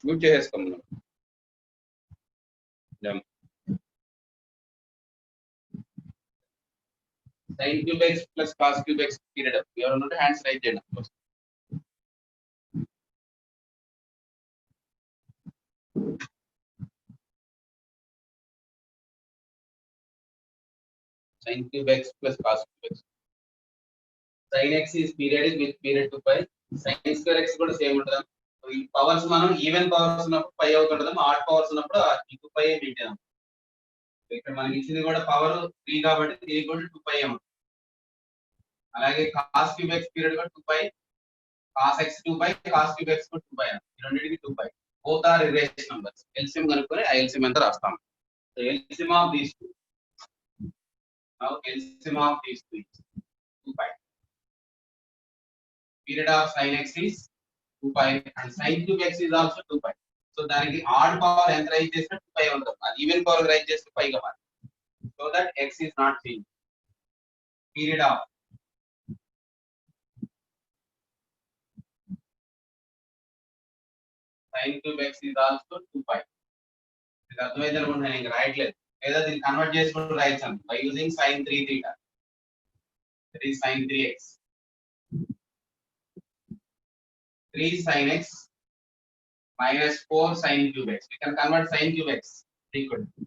Mute చేసేసుకోమను. sin cube x plus cos cube x period ఎవరు ఉంటే hands right చేయండి. sin cube x plus cos cube x. sin x is periodic with period 2π. sin square x కూడా same ఉంటది. ఈ powers మనం even powers ఉన్నప్పుడు పై అవుతుంటది, add powers ఉన్నప్పుడు 2π maintain అవుతుంది. ఇక్కడ మనకి ఇచ్చింది కూడా పవర్ 3 కాబట్టి దీనికి కూడా 2π ఉంటుంది. అలాగే cos cube x పీరియడ్ కూడా 2π, cos x 2π, cos cube x కూడా 2π. ఈ రెండింటికి 2π. Both are irrational numbers. LCM కనుక్కొని ఆ ఎల్సిఎం ఎంత రాస్తాం. So LCM of these two. Now LCM of these two is 2π. Period of sin x is 2π and sin cube x is also 2π. So దానికి add power ఎంత rise చేసినా 2π ఉంటుంది. అది even power raise చేస్తే π గా మారుతుంది. So that x is not changed. Period of sin cube x is also 2π. ఇది అర్థమైంది అనుకుంటున్నాను, నేను రాయట్లేదు. లేదా దీన్ని కన్వర్ట్ చేసి కూడా రాయొచ్చు by using sin 3 theta. That is sin 3x. 3 sin x minus 4 sin cube x. We can convert sin cube x equal to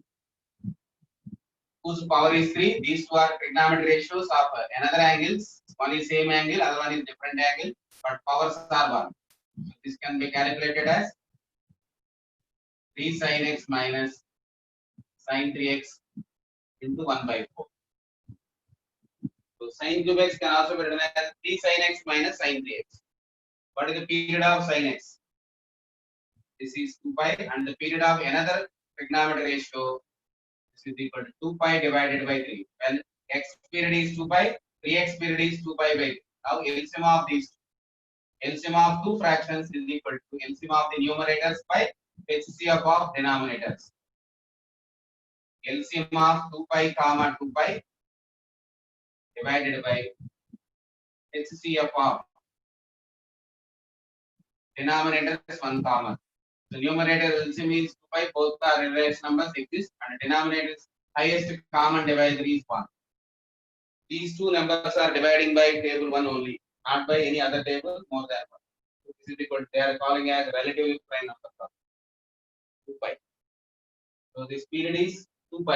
whose power is 3. These two are trigonometric ratios of another angles. One is same angle, other one is different angle, but powers are 1. So this can be calculated as 3 sin x minus sin 3x into 1/4. So sin cube x can also be written as 3 sin x minus sin 3x. What is the period of sin x? This is 2π, and the period of another trigonometric ratio, this is equal to 2π divided by 3. When x period is 2π, 3x period is 2π by 3. Now LCM of these, LCM of two fractions is equal to LCM of the numerators by HCF of denominators. LCM of 2π comma 2π divided by HCF of denominators 1 comma. The numerator LCM is 2π, both are irrational numbers exist, and denominator is highest common divisor is 1. These two numbers are dividing by table 1 only, not by any other table more than 1. So this is equal to, they are calling as relatively prime number 2π. So this period is 2π.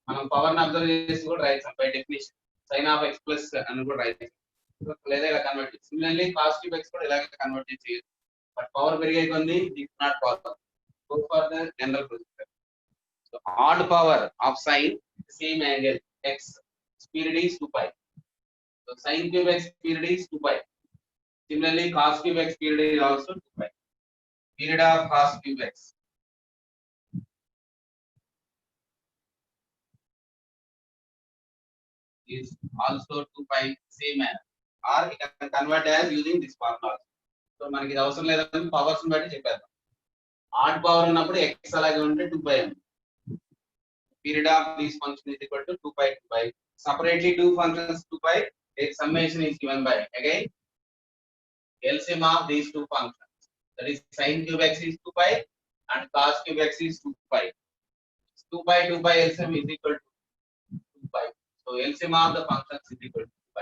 మనం power ని observe చేసి కూడా రాయొచ్చు by definition. sin of x plus అని కూడా రాయొచ్చు. లేదా ఇలా కన్వర్ట్ చేసి సిమిలర్లీ cos cube x కూడా ఇలాగే కన్వర్ట్ చేసి, బట్ పవర్ పెరిగే కొద్ది it not possible. Go for the general procedure. So odd power of sin same angle x period is 2π. So sin cube x period is 2π. Similarly cos cube x period is also 2π. Period of cos cube x is also 2π same manner, or we can convert as using this formula. So మనకి ఇది అవసరం లేదని powers ని బట్టి చెప్పేద్దాం. Add power ఉన్నప్పుడు x అలాగే ఉంటే 2π ఉంది. Period of this function is equal to 2π 2π. Separately two functions 2π, their summation is given by again LCM of these two functions. That is sin cube x is 2π and cos cube x is 2π. 2π 2π LCM is equal to 2π. So LCM of the functions is equal to 2π.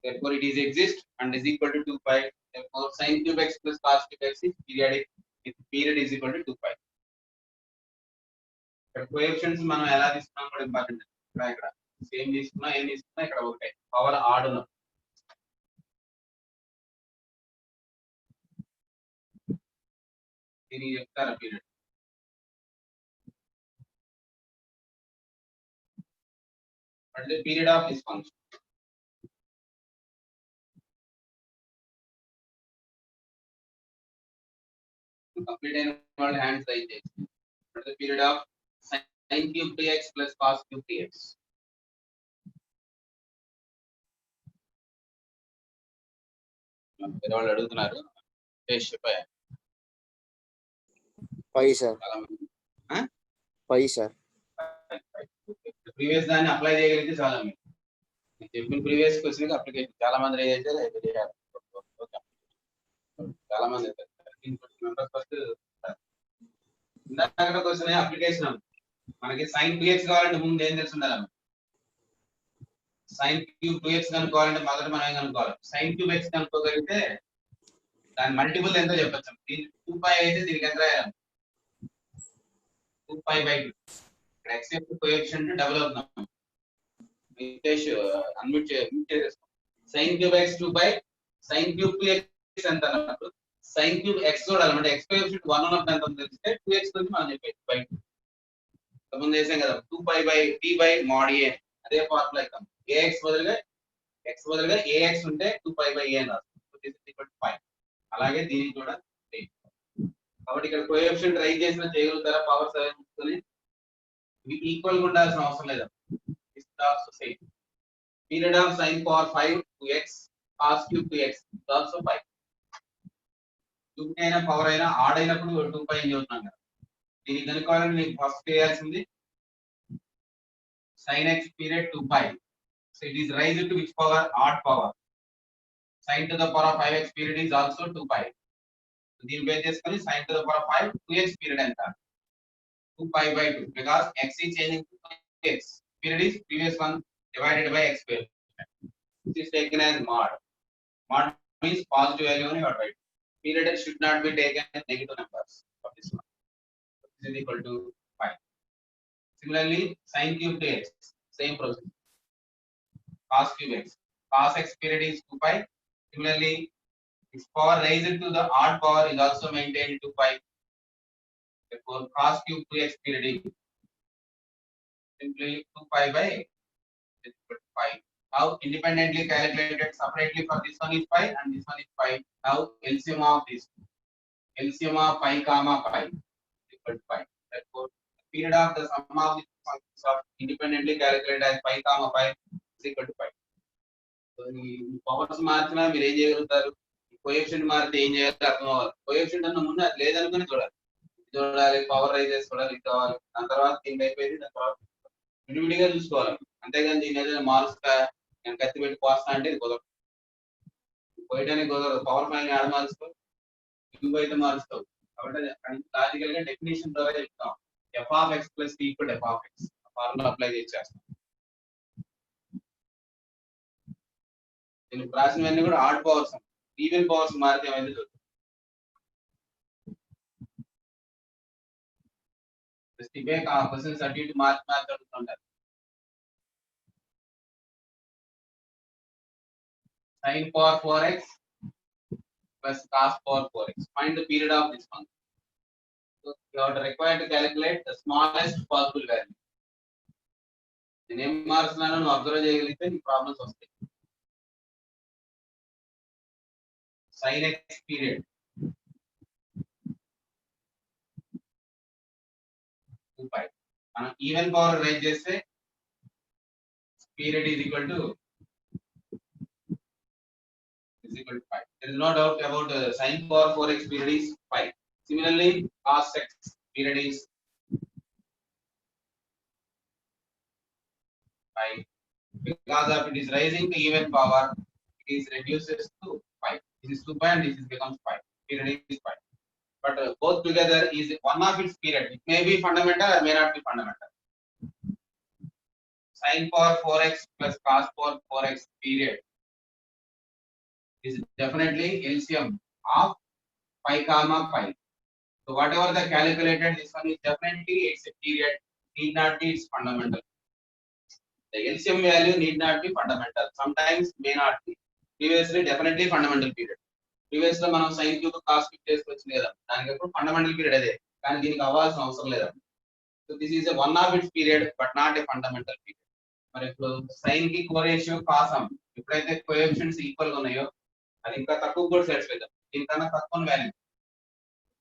Therefore it is exist and is equal to 2π. Therefore sin cube x plus cos cube x is periodic with period is equal to 2π. ఇక్కడ coefficients మనం ఎలా తీసుకున్నాం కూడా important. ఇక్కడ same తీసుకున్నా ఏం తీసుకున్నా ఇక్కడ ఒకటే పవర్ ఆడ్ ఉన్న. దీనికి చెప్తారా period? What is the period of this function? Complete అయిన వాళ్ళ హ్యాండ్స్ రైజ్ చేసి. What is the period of sin cube dx plus cos cube dx? వాళ్ళు అడుగుతున్నారు ప్రీవియస్ దాన్ని అప్లై చేయగలిగితే చాలా మీరు చెప్పిన ప్రీవియస్ క్వశ్చన్ కి అప్లికేషన్ చాలా మంది రేజ్ చేశారు. చాలా మంది members first ఇందాక క్వశ్చన్ అప్లికేషన్ మనకి sin 2x కావాలంటే ముందు ఏం తెలిసి ఉండాలి sin cube 2x కనుక్కోవాలంటే మొదట మనం ఏం కనుక్కోవాలి sin cube x కనుక్కోగలిగితే దాని మల్టిపుల్ ఎంతో చెప్పొచ్చు దీనికి 2π అయితే దీనికి ఎంత రాయాలి 2π/2 ఇక్కడ x యొక్క కోఎఫిషియెంట్ డబుల్ అవుతుంది నితేష్ అన్మ్యూట్ చేసేస్తాం sin cube x 2π sin cube 2x ఎంత అన్నప్పుడు sin cube x చూడాలి అంటే x కోఎఫిషియెంట్ 1 ఉన్నప్పుడు ఎంత ఉందో తెలిస్తే 2x గురించి మనం చెప్పేది బై 2 ముందు చేసాం కదా 2π/t/mod a అదే ఫార్ములా ఇద్దాం ax బదులుగా ax ఉంటే 2π/a అని రాస్తాం 5 అలాగే దీనికి కూడా కాబట్టి ఇక్కడ కోఎఫిషియెంట్ రైజ్ చేసిన చేయగలుగుతారా పవర్ 7 తీసుకొని ఇవి ఈక్వల్ గా ఉండాల్సిన అవసరం లేదు period of sin power 5 2x cos cube 2x also 5 2 అయినా పవర్ అయినా ఆడ్ అయినప్పుడు 2π అని చెప్తున్నాం కదా దీనికి కనుక్కోవాలంటే నీకు ఫస్ట్ చేయాల్సింది sin x period 2π so it is raised to which power odd power sin to the power of 5x period is also 2π దీని బేస్ చేసుకొని sin to the power of 5 2x period ఎంత 2π/2 because x is changing to x period is previous one divided by x square which is taken as mod means positive value on your right period should not be taken as negative numbers for this one this is equal to 5 similarly sin cube to x same process cos cube x cos x period is 2π similarly its power raised to the odd power is also maintained 2π therefore cos cube 2x period is simply 2π/5 now independently calculated separately for this one is 5 and this one is 5 now LCM of this LCM of pi comma pi equal to 5 therefore the period of the sum of the functions of independently calculated as pi comma pi is equal to 5 so ఈ powers మార్చినా మీరు ఏం చేయగలుగుతారు coefficient మారితే ఏం చేయాలి అర్థం అవ్వాలి కోఎఫిషియెంట్ అన్న ముందు అది లేదనుకుని చూడాలి పవర్ రైజ్ చేసుకోవాలి ఇది కావాలి దాని తర్వాత దీనికి అయిపోయింది దాని తర్వాత విడివిడిగా చూసుకోవాలి అంతేగాని దీని ఏదైనా మారుస్తా నేను కత్తి పెట్టి కోస్తా అంటే ఇది కుదరదు పోయడానికి కుదరదు పవర్ ఫైన్ ఆడ మారుస్తావు క్యూబ్ అయితే మారుస్తావు కాబట్టి లాజికల్ గా డెఫినేషన్ ద్వారా చెప్తాం f(x + t = f(x) formula apply చేసేస్తాం నేను రాసినవన్నీ కూడా ఆడ్ పవర్స్ ఈవెన్ పవర్స్ మారితే ఏమైంది చూద్దాం ఇవే క్వశ్చన్స్ అటు ఇటు మార్చి అడుగుతుంటారు sin power 4x plus cos power 4x find the period of this function so you are required to calculate the smallest possible value నేను ఏం మారుస్తున్నానో నువ్వు అబ్జర్వ్ చేయగలిగితే నీ ప్రాబ్లమ్స్ వస్తాయి sin x period 2π మనం ఈవెన్ పవర్ రైజ్ చేస్తే period is equal to 5 there is no doubt about sin power 4x period is 5 similarly cos x period is 5 because of it is rising to even power it is reduces to 5 this is 2π and this is becomes 5 period is 5 but both together is one of its period it may be fundamental or may not be fundamental sin power 4x plus cos power 4x period is definitely LCM of pi comma pi so whatever the calculated this one is definitely its a period need not be its fundamental the LCM value need not be fundamental sometimes may not be previously definitely fundamental period previous లో మనం sin cube cos cube చేసుకొచ్చింది కదా దానికి ఎప్పుడు fundamental period అదే కానీ దీనికి అవ్వాల్సిన అవసరం లేదు so this is one of it's period but not a fundamental period మరి ఇప్పుడు sin కి కోరేషియో కాసం ఎప్పుడైతే కోఎఫిషియెంట్స్ ఈక్వల్ గా ఉన్నాయో అది ఇంకా తక్కువ కూడా సరిపోతుంది దీనికన్నా తక్కువ value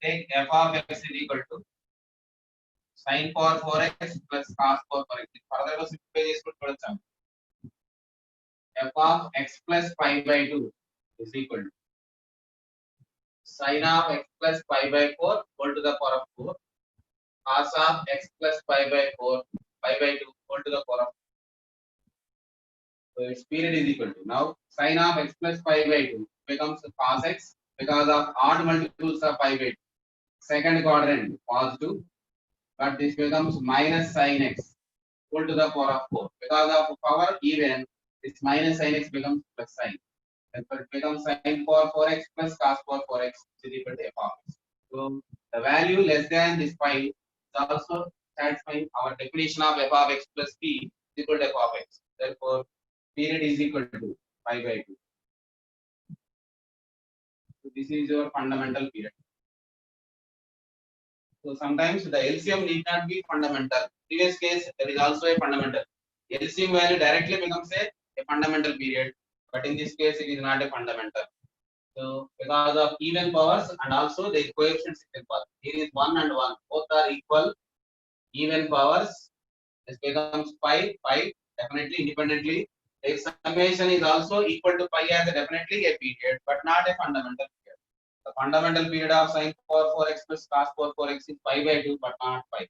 take f(x) = sin power 4x plus cos power 4x further గా సింప్లిఫై చేసుకుంటూ చూడొచ్చు f(x + pi/2) is equal to sin of x plus pi/4 whole to the power of 4 cos of x plus pi/4 pi/2 whole to the power of 4. So its period is equal to now sin of x plus pi/2 becomes cos x because of odd multiples of pi by 2. Second quadrant positive, but this becomes minus sin x equal to the power of 4. Because of power even, this minus sin x becomes plus sin. Therefore, it becomes sin power 4x plus cos power 4x is equal to f of x. So the value less than this pi is also satisfying our definition of f of x plus p is equal to f of x. Therefore, period is equal to pi by 2. So this is your fundamental period. So sometimes the LCM need not be fundamental. Previous case, there is also a fundamental. LCM value directly becomes a fundamental period, but in this case, it is not a fundamental. So because of even powers and also the coefficients equal powers. Here is 1 and 1. Both are equal. Even powers. This becomes pi, definitely independently. If summation is also equal to pi as definitely a period, but not a fundamental period. The fundamental period of sin power 4x plus cos power 4x is pi by 2, but not pi.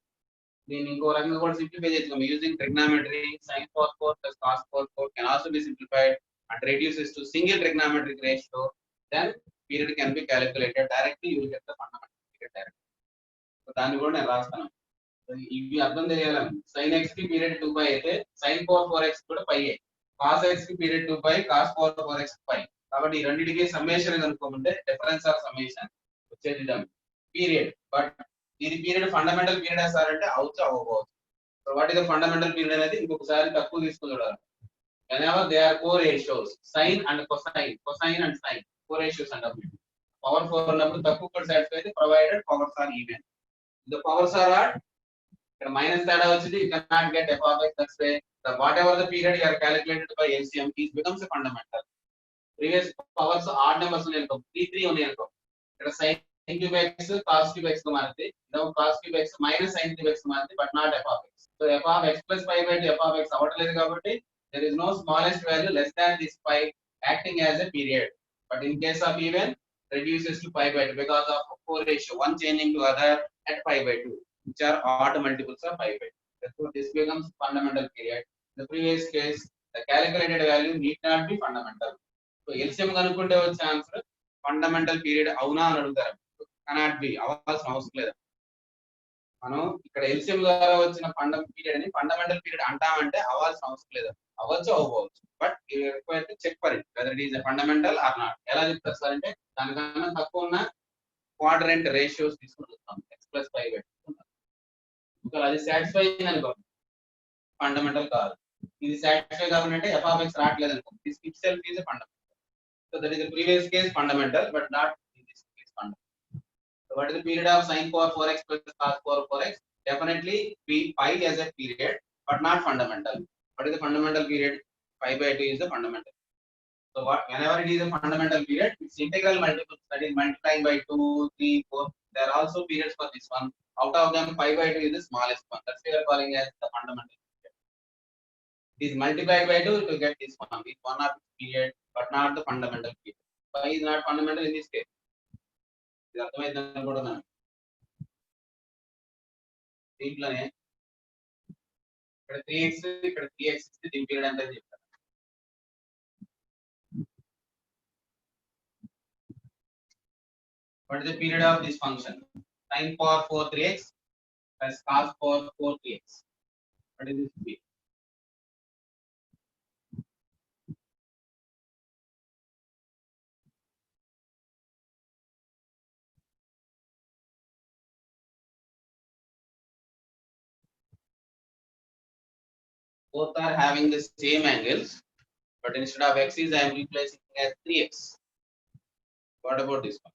Then ఇంకో రకంగా కూడా simplify చేస్తాం using trigonometry. Sin power 4 plus cos power 4 can also be simplified and reduces to single trigonometric ratio. Then period can be calculated directly. You will get the fundamental period directly. So దాన్ని కూడా నేను రాస్తాను. ఇవి అర్థం చేయాలని sin x కి period 2 pi అయితే sin power 4x కూడా పై cos x కి period 2 pi cos power 4x pi. కాబట్టి ఈ రెండింటికి సమ్మేషన్ కనుక్కోమంటే డిఫరెన్స్ ఆఫ్ సమ్మేషన్ వచ్చేది పీరియడ్. బట్ ఇది పీరియడ్ ఫండమెంటల్ పీరియడ్ వేస్తారంటే అవచ్చు అవ్వకపోవచ్చు. So what is the fundamental period అనేది ఇంకొకసారి తక్కువ తీసుకుని చూడాలి. whenever they are co-ratios sin and cosine and sin co-ratios అంటాం. పవర్ 4 ఉన్నప్పుడు తక్కువ కూడా సాటిస్ఫై అయితే provided powers are even. the powers are odd, ఇక్కడ మైనస్ తేడా వచ్చింది, you cannot get f of x. That's why the whatever the period you are calculated by LCM is becomes a fundamental. Previous powers odd numbers ఉన్నాయి అనుకో 3 3 ఉన్నాయి అనుకో, ఇక్కడ sin cube x cos cube x గా మారుతుంది, now cos cube x minus sin cube x మారుతుంది, but not f of x. So f of x plus pi by 2 f of x అవ్వట్లేదు కాబట్టి there is no smallest value less than this pi acting as a period. But in case of even, reduces to pi by 2 because of co-ratio, one changing to other at pi by 2, which are odd multiples of pi by 2. Therefore, this becomes fundamental period. In the previous case, the calculated value need not be fundamental. So LCM కనుక్కుంటే వచ్చే answer fundamental period అవునా అని అడుగుతారు. cannot be, అవ్వాల్సిన అవసరం లేదు. మనం ఇక్కడ LCM ద్వారా వచ్చిన ఫండమెంటల్ పీరియడ్ అంటామంటే అవ్వాల్సిన అవసరం లేదు. అవ్వచ్చు అవ్వవచ్చు, but require to check for it whether it is a fundamental or not. ఎలా చెప్తారు సార్ అంటే దానికన్నా తక్కువ ఉన్న క్వాడ్రెంట్ రేషియోస్ తీసుకుని చూస్తాం. x plus 5 పెట్టుకుంటాం. ఒకవేళ అది సాటిస్ఫై అయింది అనుకో ఫండమెంటల్ కాదు. ఇది సాటిస్ఫై కావాలంటే f of x రావట్లేదు అనుకో, this itself is a fundamental. So that is the previous case fundamental, but not in this case fundamental. So what is the period of sin power 4x plus cos power 4x? Definitely pi as a period, but not fundamental. What is the fundamental period? Pi by 2 is the fundamental. So whenever it is a fundamental period, its integral multiples, that is multiplying by 2, 3, 4. There are also periods for this one. Out of them, pi by 2 is the smallest one. That's why we are calling as the fundamental period. It is multiplied by 2 to get this one. It's one of its period, but not the fundamental period. Pi is not fundamental in this case. ఇది అర్థమైంది అనుకుంటున్నాను. దీంట్లోనే ఇక్కడ 3x ఇక్కడ 3x దీని period అంటే చెప్తాను. What is the period of this function? Sin power 4 3x plus cos power 4 3x. What is this period? Both are having the same angles, but instead of x is I am replacing as 3x. What about this one?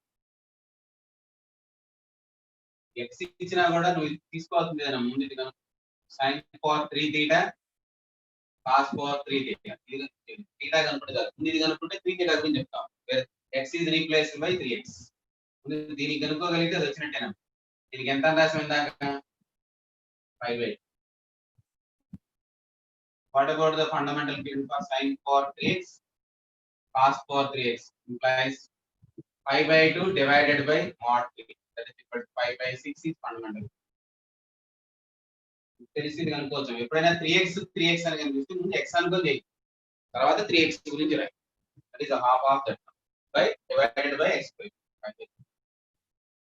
x ఇచ్చినా కూడా నువ్వు తీసుకోవాల్సింది ఏదైనా ముందు ఇది కనుక sin power 3 theta cos power 3 theta. ఇది theta కనుకుంటే కాదు, ముందు ఇది కనుకుంటే 3 theta గురించి చెప్తాం. x is replaced by 3x. దీనికి కనుక్కోగలిగితే అది వచ్చినట్టేనా? దీనికి ఎంత రాసాం ఇందాక 5/8. What about the fundamental period for sin power 3x cos power 3x? Implies pi by 2 divided by mod 3. That is equal to pi by 6 is fundamental. తెలిసింది కనుక్కోవచ్చు. ఎప్పుడైనా 3x అని కనిపిస్తే ముందు x అనుకో చేయి, తర్వాత 3x గురించి రాయి. That is a half of that by divided by x square.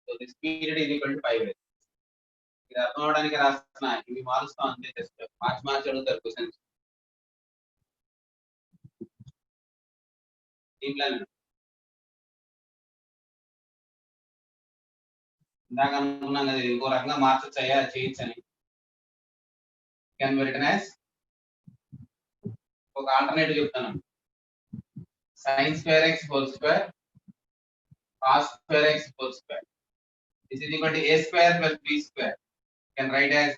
So this period is equal to 5 days. ఇది అర్థం అవడానికి రాస్తున్నా, ఇవి మారుస్తాం అంతే, జస్ట్ మార్చి అడుగుతారు క్వశ్చన్స్. దీంట్లో ఇందాక అనుకున్నాం కదా, ఇంకో రకంగా మార్చొచ్చు అయ్యా, చేయొచ్చు అని. కెన్ బి రిటన్ యాజ్, ఒక ఆల్టర్నేటివ్ చెప్తాను, sin square x whole square cos square x whole square. This is equal to a square plus b square. You can write as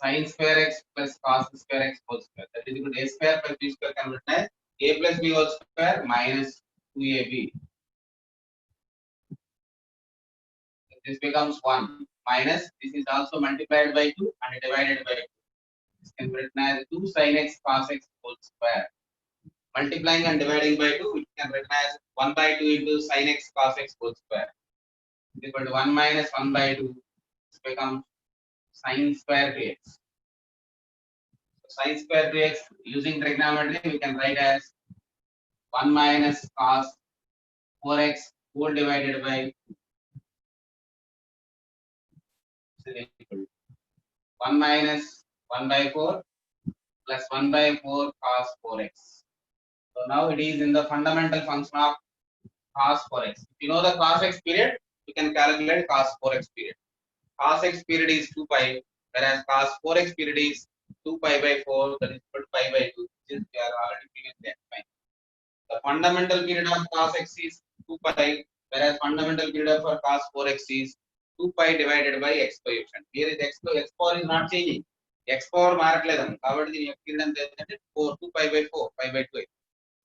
sin square x plus cos square x whole square. That is equal to a square plus b square, can written as a plus b whole square minus 2ab. This becomes 1 minus, this is also multiplied by 2 and divided by 2. This can be written as 2 sin x cos x whole square. Multiplying and dividing by 2, we can written as 1 by 2 into sin x cos x whole square is equal to 1 minus 1 by 2. This becomes sin square 3x. So sin square 3x, using trigonometry, we can write as 1 minus cos 4x whole divided by 1 minus 1 by 4 plus 1 by 4 cos 4x. So now it is in the fundamental function of cos 4x. If you know the cos x period, you can calculate cos 4x period. Cos x period is 2 pi, whereas cos 4x period is 2 pi by 4, that is equal to pi by 2, which is we are already previously explained. The fundamental period of cos x is 2 pi, whereas fundamental period for cos 4x is 2 pi divided by x coefficient. Here is x power is not changing. X power మారట్లేదం కాబట్టి దీని యొక్క period ఎంత అంటే 4 2 pi by 4 pi by 2.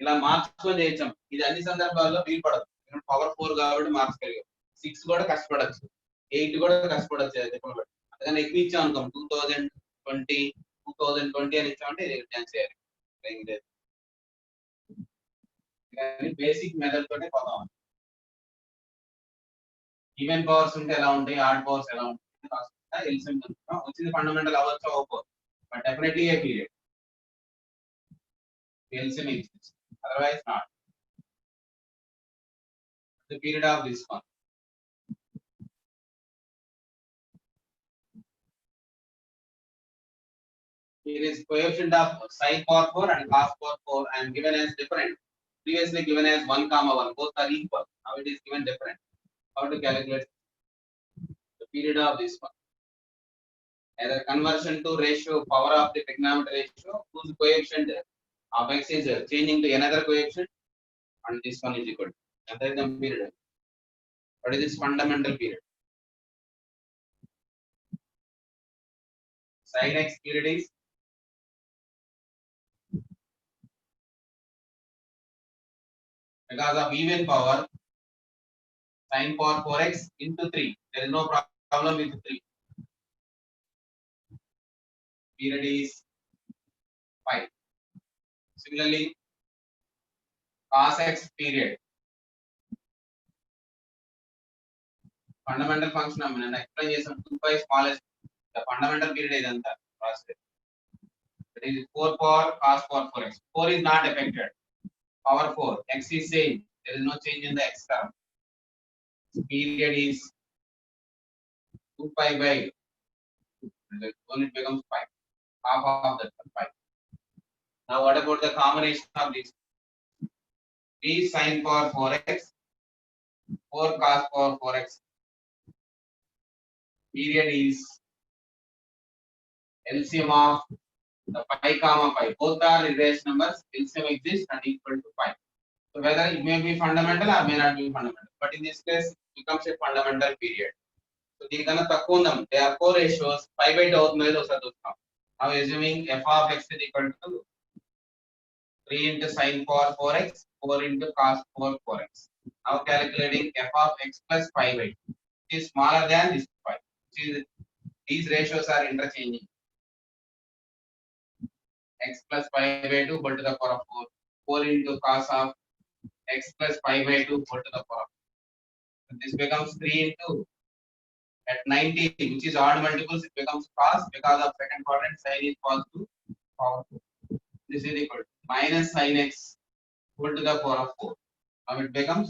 ఇలా మార్చుకొని చేయొచ్చు. ఇది అన్ని సందర్భాల్లో వీలు పడదు. పవర్ 4 కాబట్టి మార్చగలిగాం. 6 కూడా కష్టపడొచ్చు. 8 కూడా కష్టపడొచ్చు. అందుకని ఎక్కువ ఇచ్చాం అనుకోం 2020 అని ఇచ్చామంటే ఇది రిటర్న్ చేయాలి. కానీ బేసిక్ మెథడ్ తోనే పోదాం. ఈవెన్ పవర్స్ ఉంటే ఎలా ఉంటాయి, ఆడ్ పవర్స్ ఎలా ఉంటాయి ఎల్సిఎం కనుక్కుంటాం. వచ్చింది ఫండమెంటల్ అవ్వచ్చు అవ్వకపోవచ్చు, but definitely a period LCM exists, otherwise not. The period of this one. Here is coefficient of sin power 4 and cos power 4. I am given as different. Previously given as 1 comma 1. Both are equal. Now it is given different. How to calculate the period of this one? Either conversion to ratio, power of the trigonometry ratio, whose coefficient of x is changing to another coefficient, and this one is equal to. That is the period. What is this fundamental period? Sin x period is because of even power, sin power 4x into 3. There is no problem with 3. Period is 5. Similarly, cos x period. Fundamental function I explain చేసాం 2 pi smallest. The fundamental period is anta process. It is 4 power cos power 4x. 4 is not affected. Power 4, x is same. There is no change in the x term. Period is 2 pi by, only it becomes 5. Half of that 5. Now what about the combination of these? 3 sin power 4x, 4 cos power 4x. Period is LCM of the pi comma pi. Both are irrational numbers. LCM exists and equal to 5. So whether it may be fundamental or may not be fundamental, but in this case it becomes a fundamental period. So దీనికన్నా తక్కువ ఉందాం. They are co-ratios. Pi by 2 అవుతుంది ఏదో ఒకసారి చూస్తాం. Now assuming f of x is equal to 3 into sin power 4x, 4 into cos power 4x. Now calculating f of x plus pi by 2, which is smaller than this pi. These ratios are interchanging. X plus pi by 2 whole to the power of 4. 4 into cos of x plus pi by 2 whole to the power of 4. So this becomes 3 into, at 90, which is odd multiples, it becomes cos, because of second quadrant sin is positive, power 2. This is equal to minus sin x whole to the power of 4. Now it becomes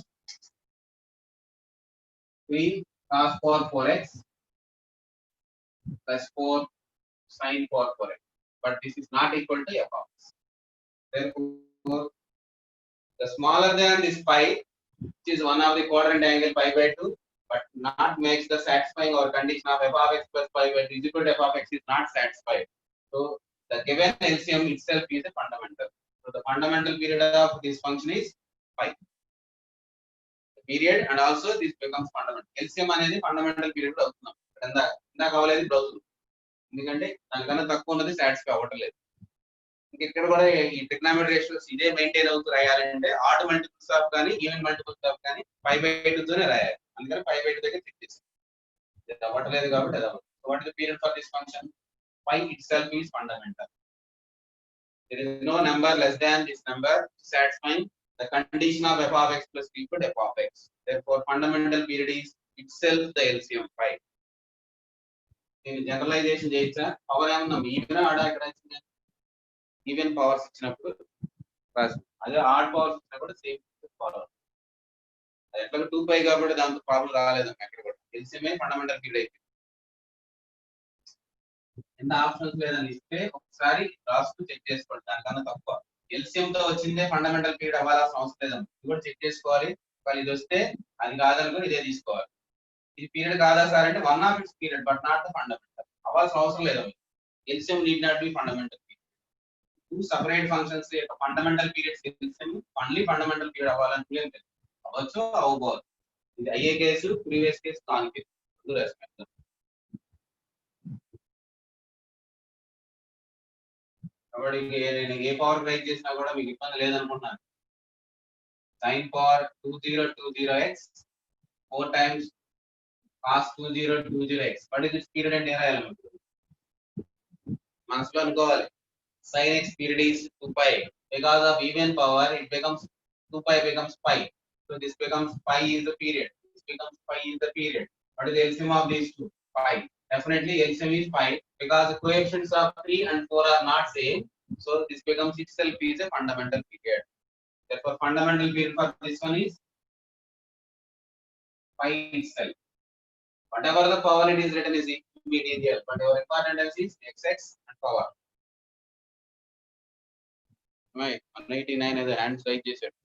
3 cos power 4x plus 4 sin power 4x. But this is not equal to f of x. Therefore, the smaller than this pi, which is one of the quadrant angle pi by 2, but not makes the satisfying or condition of f of x plus pi by 2 is equal to f of x is not satisfied. So the given LCM itself is a fundamental. So the fundamental period of this function is pi. Period and also this becomes fundamental. LCM అనేది fundamental period లో అవుతున్నాం. ఇందాక అవ్వలేదు ఇప్పుడు అవుతుంది. ఎందుకంటే దానికన్నా తక్కువ ఉన్నది సాటిస్ఫై అవ్వట్లేదు. ఇక్కడ కూడా ఈ ట్రిగ్నామెట్రీ రేషియోస్ ఇదే మెయింటైన్ అవుతూ రాయాలంటే ఆడ్ మల్టిపుల్స్ ఆఫ్ కానీ ఈవెన్ మల్టిపుల్స్ ఆఫ్ కానీ పై బై 2 తోనే రాయాలి. అందుకని పై బై 2 దగ్గర చెక్ చేస్తాం. ఇది అవ్వట్లేదు కాబట్టి అది అవ్వదు. So what is the period for this function? Pi itself is fundamental. There is no number less than this number satisfying the condition of f of x plus p equal to f of x. Therefore, fundamental period is itself the LCM pi. దీని generalisation చేయొచ్చా? Power ఏమన్నా even ఆడా ఇక్కడ even powers ఇచ్చినప్పుడు అదే add powers ఇచ్చినప్పుడు same power. అది ఎట్లా 2π కాబట్టి దాంతో ప్రాబ్లం రాలేదు అక్కడ కూడా. ఎల్సిఎం ఫండమెంటల్ పీరియడ్ అయిపోయింది. ఎంత ఆప్షన్స్ లేదని ఇస్తే ఒకసారి రాస్తూ చెక్ చేసుకోండి. దానికన్నా తక్కువ ఎల్సిఎం తో వచ్చిందే ఫండమెంటల్ పీరియడ్ అవ్వాల్సిన అవసరం లేదమ్మా. ఇది కూడా చెక్ చేసుకోవాలి. ఒకవేళ ఇది వస్తే అది కాదనుకుని ఇదే తీసుకోవాలి. ఇది పీరియడ్ కాదా సార్ అంటే one of it's period but not the fundamental. అవ్వాల్సిన అవసరం లేదమ్మా. LCM need not be fundamental. Two separate functions యొక్క fundamental periods తెలుసు. ఓన్లీ ఫండమెంటల్ పీరియడ్ అవ్వాలని ఏం లేదు. అవ్వచ్చు అవ్వబోదు. ఇది అయ్యే కేసు, ప్రీవియస్ కేసు, కాని కేసు. రెండు రెస్పెక్ట్. కాబట్టి నేను ఏ పవర్ రైజ్ చేసినా కూడా మీకు ఇబ్బంది లేదనుకుంటున్నాను. sin power 2020x 4 times cos 2020x. What is this period అంటే ఏం రాయాలి? మనసులో అనుకోవాలి. Sin x period is 2π. Because of even power, it becomes 2π becomes pi. So this becomes pi is the period. This becomes pi is the period. What is the LCM of these two? Pi. Definitely LCM is pi because the coefficients of 3 and 4 are not same. So this becomes itself is a fundamental period. Therefore, fundamental period for this one is pi itself. Whatever the power it is written is immaterial, but our important is xx and power. 189 ఏదో hands rise చేశాడు.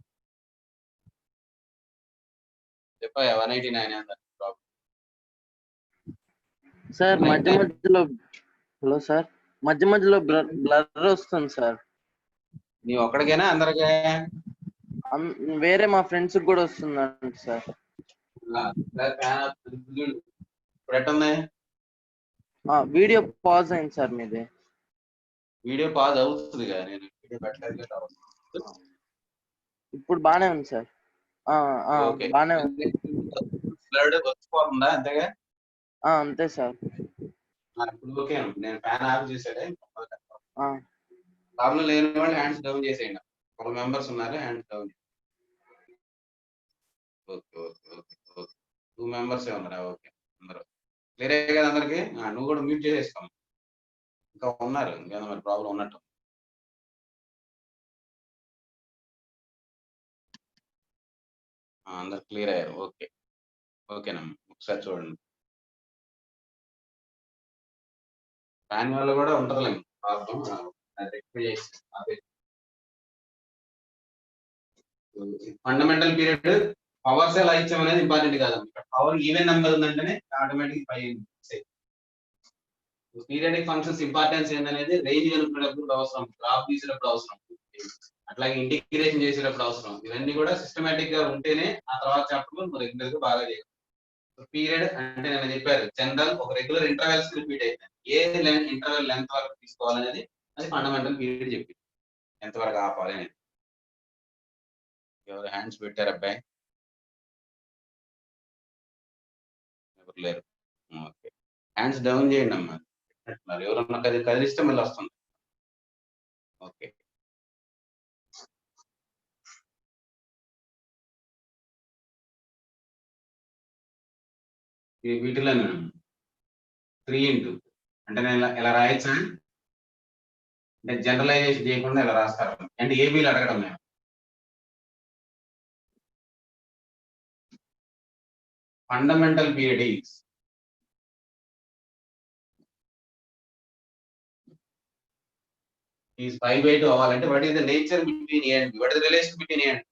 చెప్పాయా 189 ఏందా problem? Sir మధ్య మధ్యలో hello sir మధ్య మధ్యలో blur వస్తుంది sir. నీవు ఒక్కడికేనా అందరికీ? వేరే మా ఫ్రెండ్స్ కూడా వస్తుందండి సార్. ఇప్పుడు ఎట్టుంది? వీడియో పాజ్ అయింది సార్ మీది. వీడియో పాజ్ అవుతుంది కదా, నేను వీడియో పెట్టలేదు. ఇప్పుడు బానే ఉంది సార్. బానే ఉంది. వచ్చిపోతుందా అంతేగా? అంతే సార్. ఇప్పుడు ఓకే. నేను ఫ్యాన్ ఆఫ్ చేసాడే. ప్రాబ్లం లేని వాళ్ళు హ్యాండ్స్ డౌన్ చేసేయండి. ఒక మెంబర్స్ ఉన్నారు, hands down. Okay okay okay okay 2 members ఉన్నారా? ఓకే అందరూ క్లియర్ కదా అందరికి? నువ్వు కూడా మ్యూట్ చేసేస్తాం. ఇంకా ఉన్నారు, ఇంకా మరి ప్రాబ్లం ఉన్నట్టు. అందరు క్లియర్ అయ్యారు. ఓకే ఓకేనమ్మా, ఒకసారి చూడండి. ఫ్యాన్ వల్ల కూడా ఉంటుందిలే ప్రాబ్లం. ఫండమెంటల్ పీరియడ్ పవర్స్ ఎలా ఇచ్చాం అనేది ఇంపార్టెంట్ కాదు. పవర్ ఈవెన్ నెంబర్ ఉందంటేనే ఆటోమేటిక్ పై పీరియడిక్ ఫంక్షన్స్ ఇంపార్టెన్స్ ఏంటనేది రేంజ్ కనుక్కునేటప్పుడు అవసరం, గ్రాఫ్ తీసేటప్పుడు అవసరం, అట్లాగే ఇంటిగ్రేషన్ చేసేటప్పుడు అవసరం. ఇవన్నీ కూడా సిస్టమేటిక్ గా ఉంటేనే ఆ తర్వాత చాప్టర్ రెగ్యులర్ గా బాగా చేయాలి. పీరియడ్ అంటే నేను చెప్పారు జనరల్ ఒక రెగ్యులర్ ఇంటర్వెల్స్ రిపీట్ అవుతాయి. ఏ ఇంటర్వెల్ లెంత్ వరకు తీసుకోవాలనేది అది ఫండమెంటల్ పీరియడ్ చెప్పి ఎంత వరకు ఆపాలి అనేది. ఎవరు హ్యాండ్స్ పెట్టారు అబ్బాయి? ఎవరు లేరు. ఓకే, హ్యాండ్స్ డౌన్ చేయండి అమ్మా. ఎవరన్నా కదిలిస్తే మళ్ళీ వస్తుంది. ఓకే, వీటిలో 3 ఇంటూ అంటే నేను ఇలా రాయొచ్చా అంటే జనరలైజేషన్ చేయకుండా ఇలా రాస్తారు అంటే ఏబీలు అడగడం నేను fundamental period is pi by 2 అవ్వాలంటే what is the nature between A and B? What is the relation between A and B?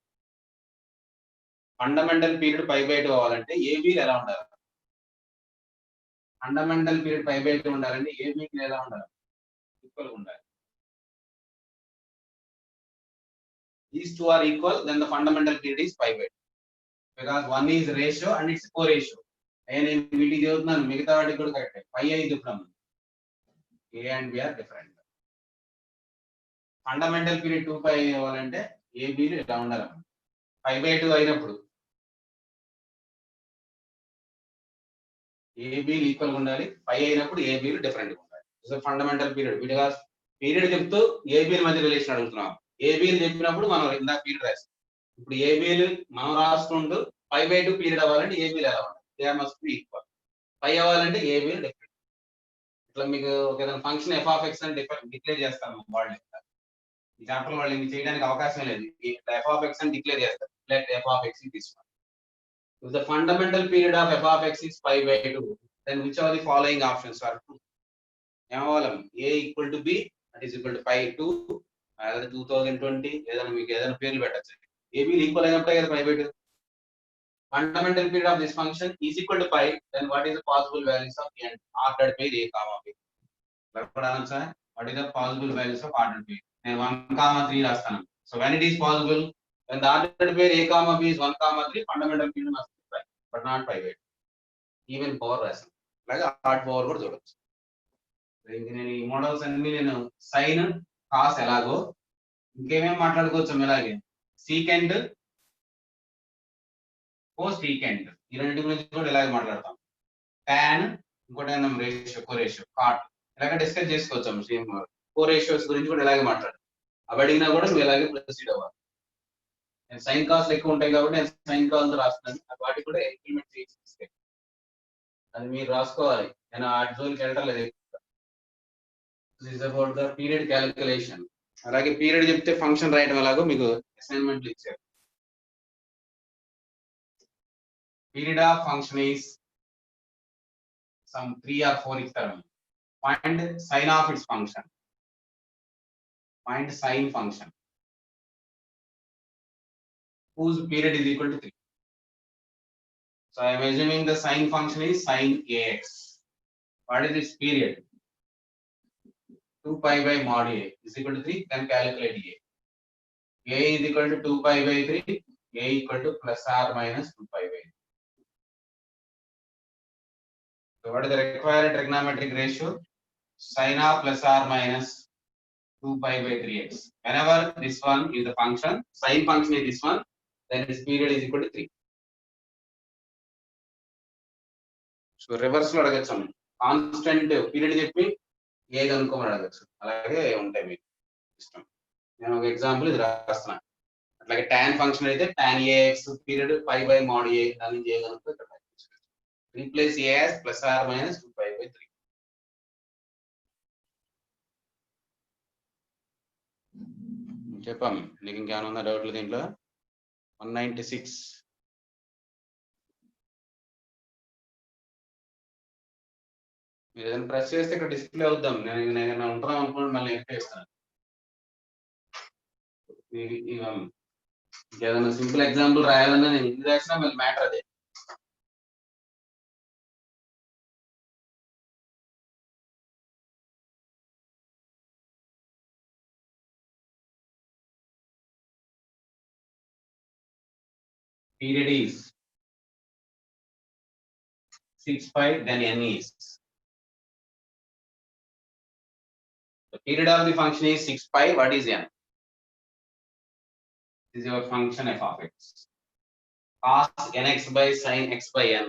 Fundamental period pi by 2 అవ్వాలంటే AB ఎలా ఉండాలి? Fundamental period pi by 2 ఉండాలంటే AB ఎలా ఉండాలి? Equal ఉండాలి. These two are equal, then the fundamental period is pi by 2. Because one is ratio and it's co-ratio. నేను వీటికి చదువుతున్నాను, మిగతా వాటికి కూడా correct. pi is different. A and B are different. Fundamental period 2 pi అవ్వాలంటే AB ఎలా ఉండాలి? pi by 2 అయినప్పుడు AB ఈక్వల్ ఉండాలి, pi అయినప్పుడు AB డిఫరెంట్ ఉండాలి. So fundamental period because period చెప్తూ AB మధ్య రిలేషన్ అడుగుతున్నాం. AB చెప్పినప్పుడు మనం ఇందాక పీరియడ్ రాస్తాం. ఇప్పుడు AB మనం రాస్తుంటూ pi by 2 పీరియడ్ అవ్వాలంటే AB ఎలా ఉండాలి? They must be equal. pi అవ్వాలంటే AB డిఫరెంట్. ఇట్లా మీకు ఏదైనా ఫంక్షన్ f of x అని డిక్లేర్ చేస్తాము వాళ్ళు. ఈ చాప్టర్ వాళ్ళు ఇంక చేయడానికి అవకాశం లేదు. f of x అని డిక్లేర్ చేస్తారు. Let f of x is this one. If the fundamental period of f of x is pi by 2, then which of the following options are true? ఏమవ్వాలి? A equal to B, that is equal to pi 2, అదే 2020, ఏదైనా మీకు ఏదైనా పేర్లు పెట్టచ్చు. AB equal అయినప్పుడే కదా pi by 2. Fundamental period of this function is equal to pi, then what is the possible values of n ordered by A comma B? What is the possible values of ordered pair? నేను 1 comma 3 రాస్తాను. So when it is possible, when the ordered pair A comma B is 1 comma 3, fundamental period must be pi, but not pi by 2. Even power రాస్తాను. అలాగే hard power కూడా చూడొచ్చు. నేను ఈ models అన్ని నేను సైన్ కాస్ ఎలాగో ఇంకేమేమి మాట్లాడుకోవచ్చు ఇలాగే సీకెండ్ కోసీకెండ్ ఈ రెండింటి గురించి కూడా ఇలాగే మాట్లాడతాం. tan ఇంకోటి రేషియో కోరేషియో కాట్ ఇలాగే డిస్కస్ చేసుకోవచ్చు. సేమ్ కోరేషియోస్ గురించి కూడా ఇలాగే మాట్లాడతాం. అవి అడిగినా కూడా నువ్వు ఇలాగే ప్రొసీడ్ అవ్వాలి. నేను సైన్ కాస్ట్ ఎక్కువ ఉంటాయి కాబట్టి నేను సైన్ కాస్ట్ రాస్తున్నాను. వాటికి కూడా ఇంప్లిమెంట్ చేసి అది మీరు రాసుకోవాలి. నేను ఆ జోలికి వెళ్ళడం లేదు. This is about the period calculation. అలాగే పీరియడ్ చెప్తే ఫంక్షన్ రాయడం ఎలాగో మీకు అసైన్మెంట్లు ఇచ్చారు. Period of function is some 3 or 4 ఇస్తారు. Find sine of its function. Find sine function whose period is equal to 3. So I am assuming the sine function is sine AX. What is its period? 2 pi by mod A is equal to 3. Then calculate A. A is equal to 2 pi by 3. A equal to plus or minus 2 pi by 3. So what is the required trigonometric ratio? Sine of plus or minus 2 pi by 3x. Whenever this one is the function, sine function is this one, then its period is equal to 3. So reverse లో అడగచ్చు. Constant period చెప్పి ఏ కనుక్కోమని అడగచ్చు. అలాగే ఉంటాయి మీకు ఇష్టం. నేను ఒక ఎగ్జాంపుల్ ఇది రాస్తున్నాను. అట్లాగే tan ఫంక్షన్ అయితే tan AX period pi by mod A దాని నుంచి ఏ కనుక్కో ఇక్కడ replace A as plus or minus 2 pi by 3. చెప్పాం. నీకు ఇంకేమైనా ఉందా డౌట్లు దీంట్లో? 196. మీరు ఏదైనా ప్రెస్ చేస్తే ఇక్కడ డిస్ప్లే అవుద్దాం. నేను ఏదైనా ఉంటాం అనుకోండి మళ్ళీ ఎక్కేస్తాను. ఏదైనా సింపుల్ ఎగ్జాంపుల్ రాయాలన్నా నేను ఇది రాసినా మళ్ళీ మ్యాటర్ అదే. Period is 6 pi, then n is. The period of the function is 6 pi. What is n? This is your function f of x. Cos nx by sin x by n.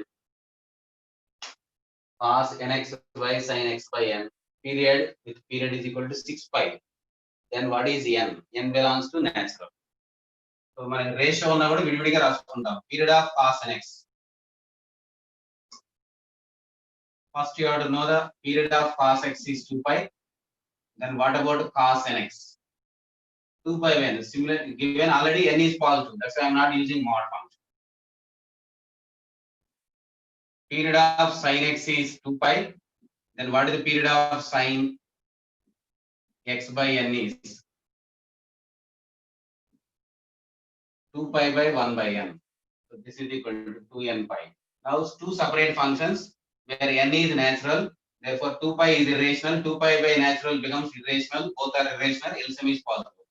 Cos nx by sin x by n. Period with period is equal to 6 pi. Then what is n? N belongs to natural. So మన ratio ఉన్నా కూడా విడివిడిగా రాసుకుంటాం. Period of cos nx. First you have to know the period of cos x is 2 pi. Then what about cos nx? 2 pi n. Similar given already n is positive. That's why I am not using mod function. Period of sin x is 2 pi. Then what is the period of sin x by n is 2 pi by 1 by n. So this is equal to 2n pi. Now two separate functions where n is natural. Therefore 2 pi is irrational. 2 pi by natural becomes irrational. Both are irrational. LCM is possible.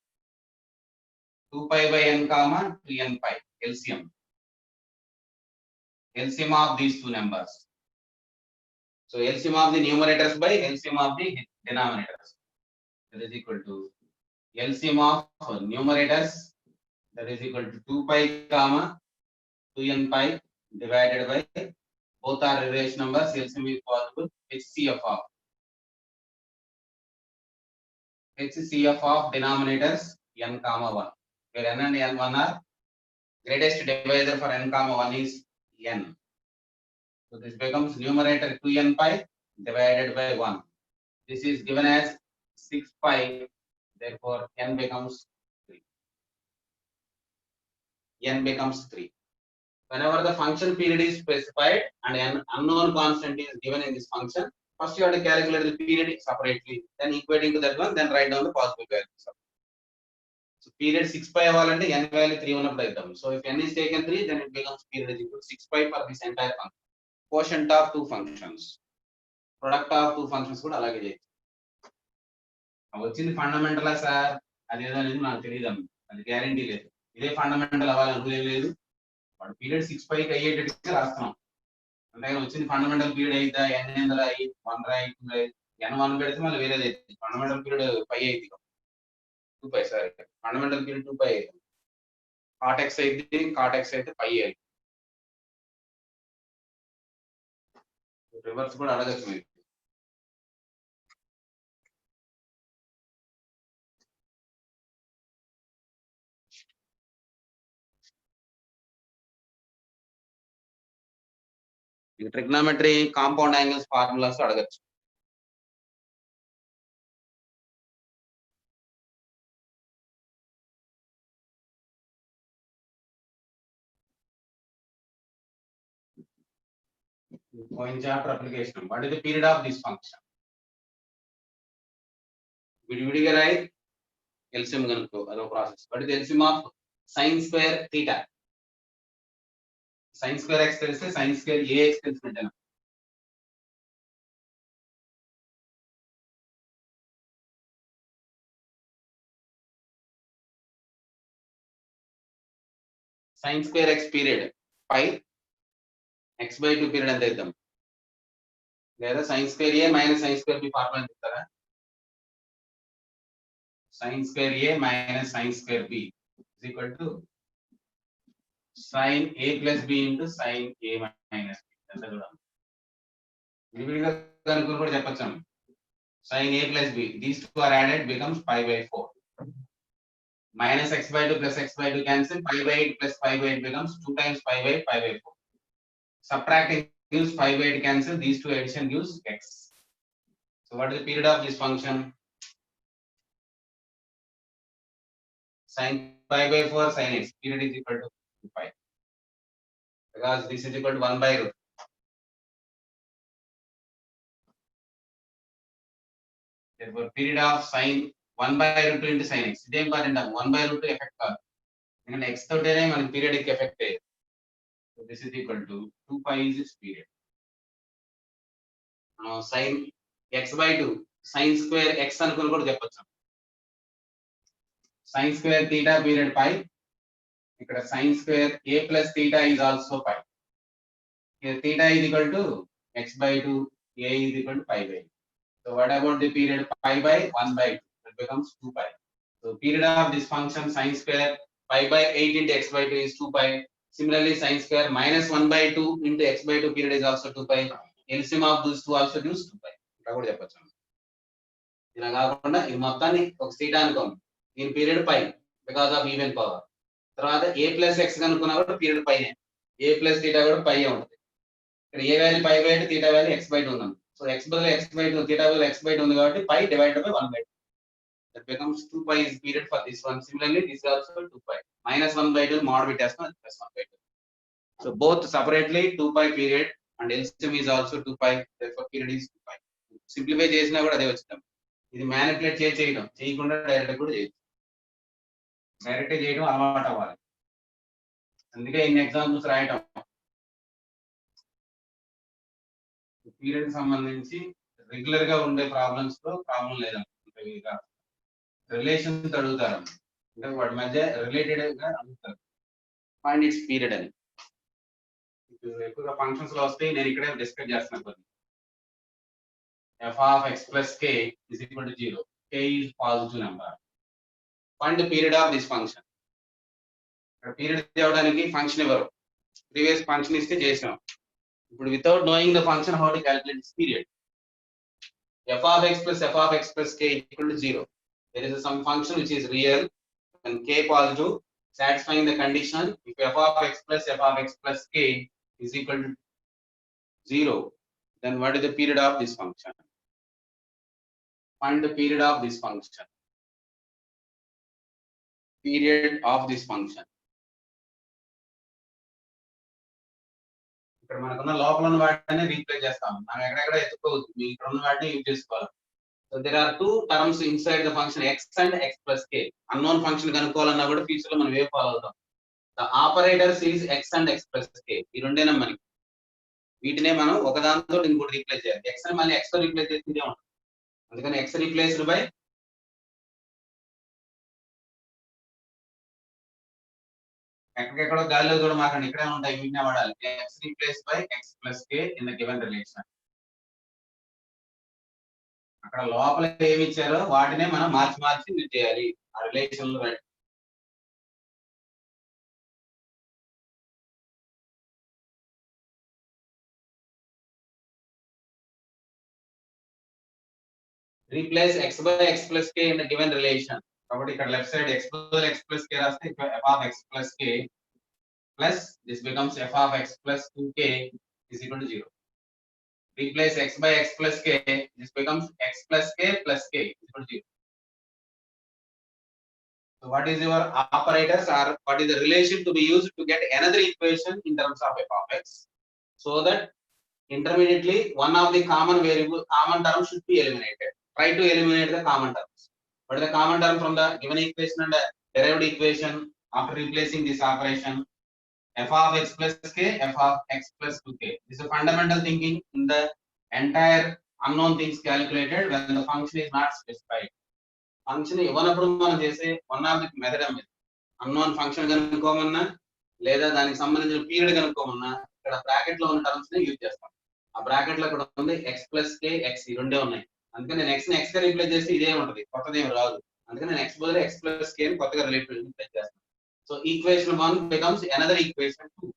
2 pi by n comma 2n pi. LCM. LCM of these two numbers. So LCM of the numerators by LCM of the denominators. That is equal to LCM of numerators. That is equal to 2 pi comma 2n pi divided by both are irrational numbers. LCM is possible. HCF of denominators n comma 1. Where n and n 1 are greatest divisor for n comma 1 is n. So this becomes numerator 2n pi divided by 1. This is given as 6 pi. Therefore n becomes 3. N becomes 3. Whenever the function period is specified and an unknown constant is given in this function, first you have to calculate the period separately, then equating to that one, then write down the possible values. So period 6 pi avalante n value 3 unnappudu aidam. So if n is taken 3, then it becomes period is equal to 6 pi for this entire function. Quotient of two functions. Product of two functions కూడా అలాగే చేయొచ్చు. వచ్చింది fundamental sir అది ఏదో అనేది నాకు తెలియదు, అది గ్యారంటీ లేదు. ఇదే ఫండమెంటల్ అవ్వాలని రూల్ ఏం లేదు. వాడు పీరియడ్ 6 పైకి అయ్యేటట్టుగా రాస్తున్నాం. అంతేగాని వచ్చింది ఫండమెంటల్ పీరియడ్ అయితే ఎన్ ఎంత రాయి 1 రాయి 2 రాయి n1 పెడితే మళ్ళీ వేరేది అవుతుంది. ఫండమెంటల్ పీరియడ్ పై అయితే 2 pi sir fundamental period 2 pi అవుతుంది. కాట్ ఎక్స్ అయితే పై అవుతుంది. రివర్స్ కూడా అడగచ్చు మీరు. ట్రిగ్నోమెట్రీ కాంపౌండ్ యాంగిల్స్ ఫార్ములాస్ అడగచ్చు. Going chapter application. What is the period of this function? విడివిడిగా రాయి LCM కనుక్కో అదో process. What is the LCM of sin square theta? Sin square x తెలిస్తే sin square ax తెలిసినట్టేనా? sin square x period pi x by 2 period ఎంత ఇద్దాం, లేదా sin square a minus sin square b formula చెప్తారా? sin square a minus sin square b is equal to sin a plus b into sin a minus b. ఎంత చూడాలి విడివిడిగా కనుక్కొని కూడా చెప్పొచ్చు. sin a plus b, these two are added becomes pi by 4. Minus x by 2 plus x by 2 cancel, pi by 8 plus pi by 8 becomes 2 times pi by 4. Subtracting gives pi by 8 cancel, these two addition gives x. So what is the period of this function? Sin pi by 4 sin x, period is equal to 2 pi. Because this is equal to 1 by root. Therefore period of sin 1 by root 2 into sin x. ఇదే important. 1 by root 2 effect కాదు, ఎందుకంటే x తోటేనే మనకి periodic effect అయ్యేది. So this is equal to 2 pi is its period. Sin x by 2 sin square x అనుకుని కూడా చెప్పొచ్చు. sin square theta period pi. ఇక్కడ sin square a plus theta is also pi. Here theta is equal to x by 2, a is equal to pi by 2. So what about the period pi by 1 by 2? It becomes 2 pi. So period of this function sin square pi by 8 into x by 2 is 2 pi. Similarly sin square minus 1 by 2 into x by 2 period is also 2 pi. LCM of these two also gives 2 pi. ఇలా కూడా చెప్పొచ్చు. ఇలా కాకుండా ఈ మొత్తాన్ని ఒక theta అనుకోండి, దీని period pi because of even power. తర్వాత a ప్లస్ x కనుక్కున్నా కూడా పీరియడ్ పైనే, a ప్లస్ theta కూడా పై ఉంటుంది. ఇక్కడ a value pi by 8, theta value x by 2 ఉంది. సో x బదులు x by 2, theta బదులు x by 2 ఉంది కాబట్టి pi divided by 1 by 2. That becomes 2 pi is period for this one. Similarly this is also 2 pi. Minus 1 by 2 mod పెట్టేస్తాం, plus 1 by 2. So both separately 2 pi period, and LCM is also 2 pi, therefore period is 2 pi. Simplify చేసినా కూడా అదే వచ్చింది. ఇది manipulate చేయడం చేయకుండా direct కూడా చేయొచ్చు. డైరెక్ట్ చేయడం అలవాటు అవ్వాలి. అందుకే ఇన్ని ఎగ్జాంపుల్స్ రాయటం. పీరియడ్ సంబంధించి రెగ్యులర్ గా ఉండే ప్రాబ్లమ్స్ లో ప్రాబ్లం లేదనుకుంటా. రిలేషన్స్ అడుగుతారు, అంటే వాటి మధ్య రిలేటెడ్ గా అడుగుతారు. ఫైండ్ ఇట్స్ పీరియడ్ అని ఎక్కువగా ఫంక్షన్స్ లో వస్తే నేను ఇక్కడే డిస్కస్ చేస్తున్నాను కొన్ని. f of x plus k is equal to 0. K is positive number. Find the period of this function. Period తేవడానికి ఫంక్షన్ ఇవ్వరు, ప్రీవియస్ ఫంక్షన్ ఇస్తే చేసాం. ఇప్పుడు without knowing the function how to calculate this period. f of x plus k equal to 0. There is some function which is real and k positive, satisfying the condition. If f of x plus k is equal to 0, then what is the period of this function? Find the period of this function. Period of this function. ఇక్కడ మనకున్న లోపల ఉన్న వాటిని replace చేస్తాం. మనం ఎక్కడెక్కడ ఎత్తుకోవచ్చు, మీ ఇక్కడ ఉన్న వాటిని యూజ్ చేసుకోవాలి. So there are two terms inside the function x and x plus k. Unknown function కనుక్కోవాలన్నా కూడా ఫ్యూచర్ లో మనం ఏ ఫాలో అవుతాం. The operators is x and x plus k. ఈ రెండేనా మనకి. వీటినే మనం ఒకదానితో ఇంకోటి రీప్లేస్ చేయాలి. x అని మళ్ళీ x తో రీప్లేస్ చేస్తే ఉంటుంది. అందుకని x రీప్లేస్డ్ బై ఎక్కడెక్కడో గాలిలో కూడా మాకండి ఇక్కడే ఉంటాయి, వీటినే వాడాలి. x replace by x plus k in the given relation. అక్కడ లోపల ఏమి ఇచ్చారో వాటినే మనం మార్చి యూజ్ చేయాలి ఆ రిలేషన్ లో. Replace x by x plus k in the given relation. కాబట్టి ఇక్కడ లెఫ్ట్ సైడ్ x బదులు x plus k రాస్తే f of x plus k plus this becomes f of x plus 2k is equal to 0. Replace x by x plus k, this becomes x plus k is equal to 0. So what is your operators, or what is the relation to be used to get another equation in terms of f of x, so that intermediately one of the common terms should be eliminated. Try to eliminate the common terms. What is the common term from the given equation and the derived equation after replacing this operation? F of x plus k, f of x plus 2k. This is a fundamental thinking in the entire unknown things calculated when the function is not specified. Function ఇవ్వనప్పుడు మనం చేసే one of the method అనేది unknown function కనుక్కోమన్నా లేదా దానికి సంబంధించిన period కనుక్కోమన్నా ఇక్కడ bracket లో ఉన్న terms ని యూజ్ చేస్తాం. ఆ బ్రాకెట్ లో కూడా ఉంది x plus k, x ఈ రెండే ఉన్నాయి. అందుకని నేను x ని x గా రీప్లేస్ చేస్తే ఇదే ఉంటది, కొత్తది ఏమి రాదు. అందుకని నేను x బదులు x plus k ని కొత్తగా రీప్లేస్ చేస్తాను. So equation 1 becomes another equation 2,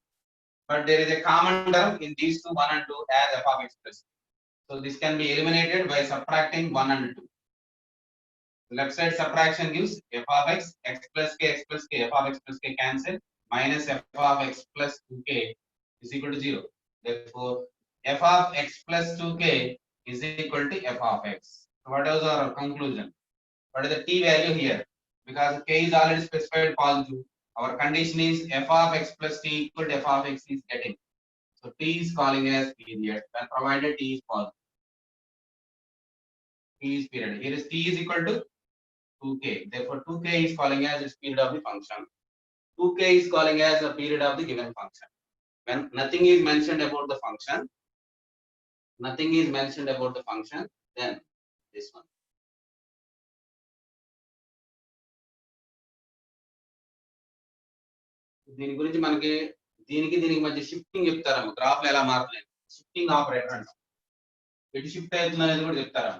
but there is a common term in these two 1 and 2 as f of x plus k. So this can be eliminated by subtracting 1 and 2. Left side subtraction gives f of x plus k, f of x plus k cancel, minus f of x plus 2k is equal to 0. Therefore f of x plus 2k is equal to f of x. So what is our conclusion? What is the t value here? Because k is already specified positive, our condition is f of x plus t equal to f of x is getting. So t is calling as period when provided t is positive. T is period. Here is t is equal to 2k. Therefore 2k is calling as the period of the function. 2k is calling as the period of the given function. When nothing is mentioned about the function, then this one. దీని గురించి మనకి దీనికి మధ్య shifting చెప్తారమ్మ. Graph లో ఎలా మారుతున్నాయి, shifting operator అంటాం. ఎటు షిఫ్ట్ అవుతుంది అనేది కూడా చెప్తారమ్మ.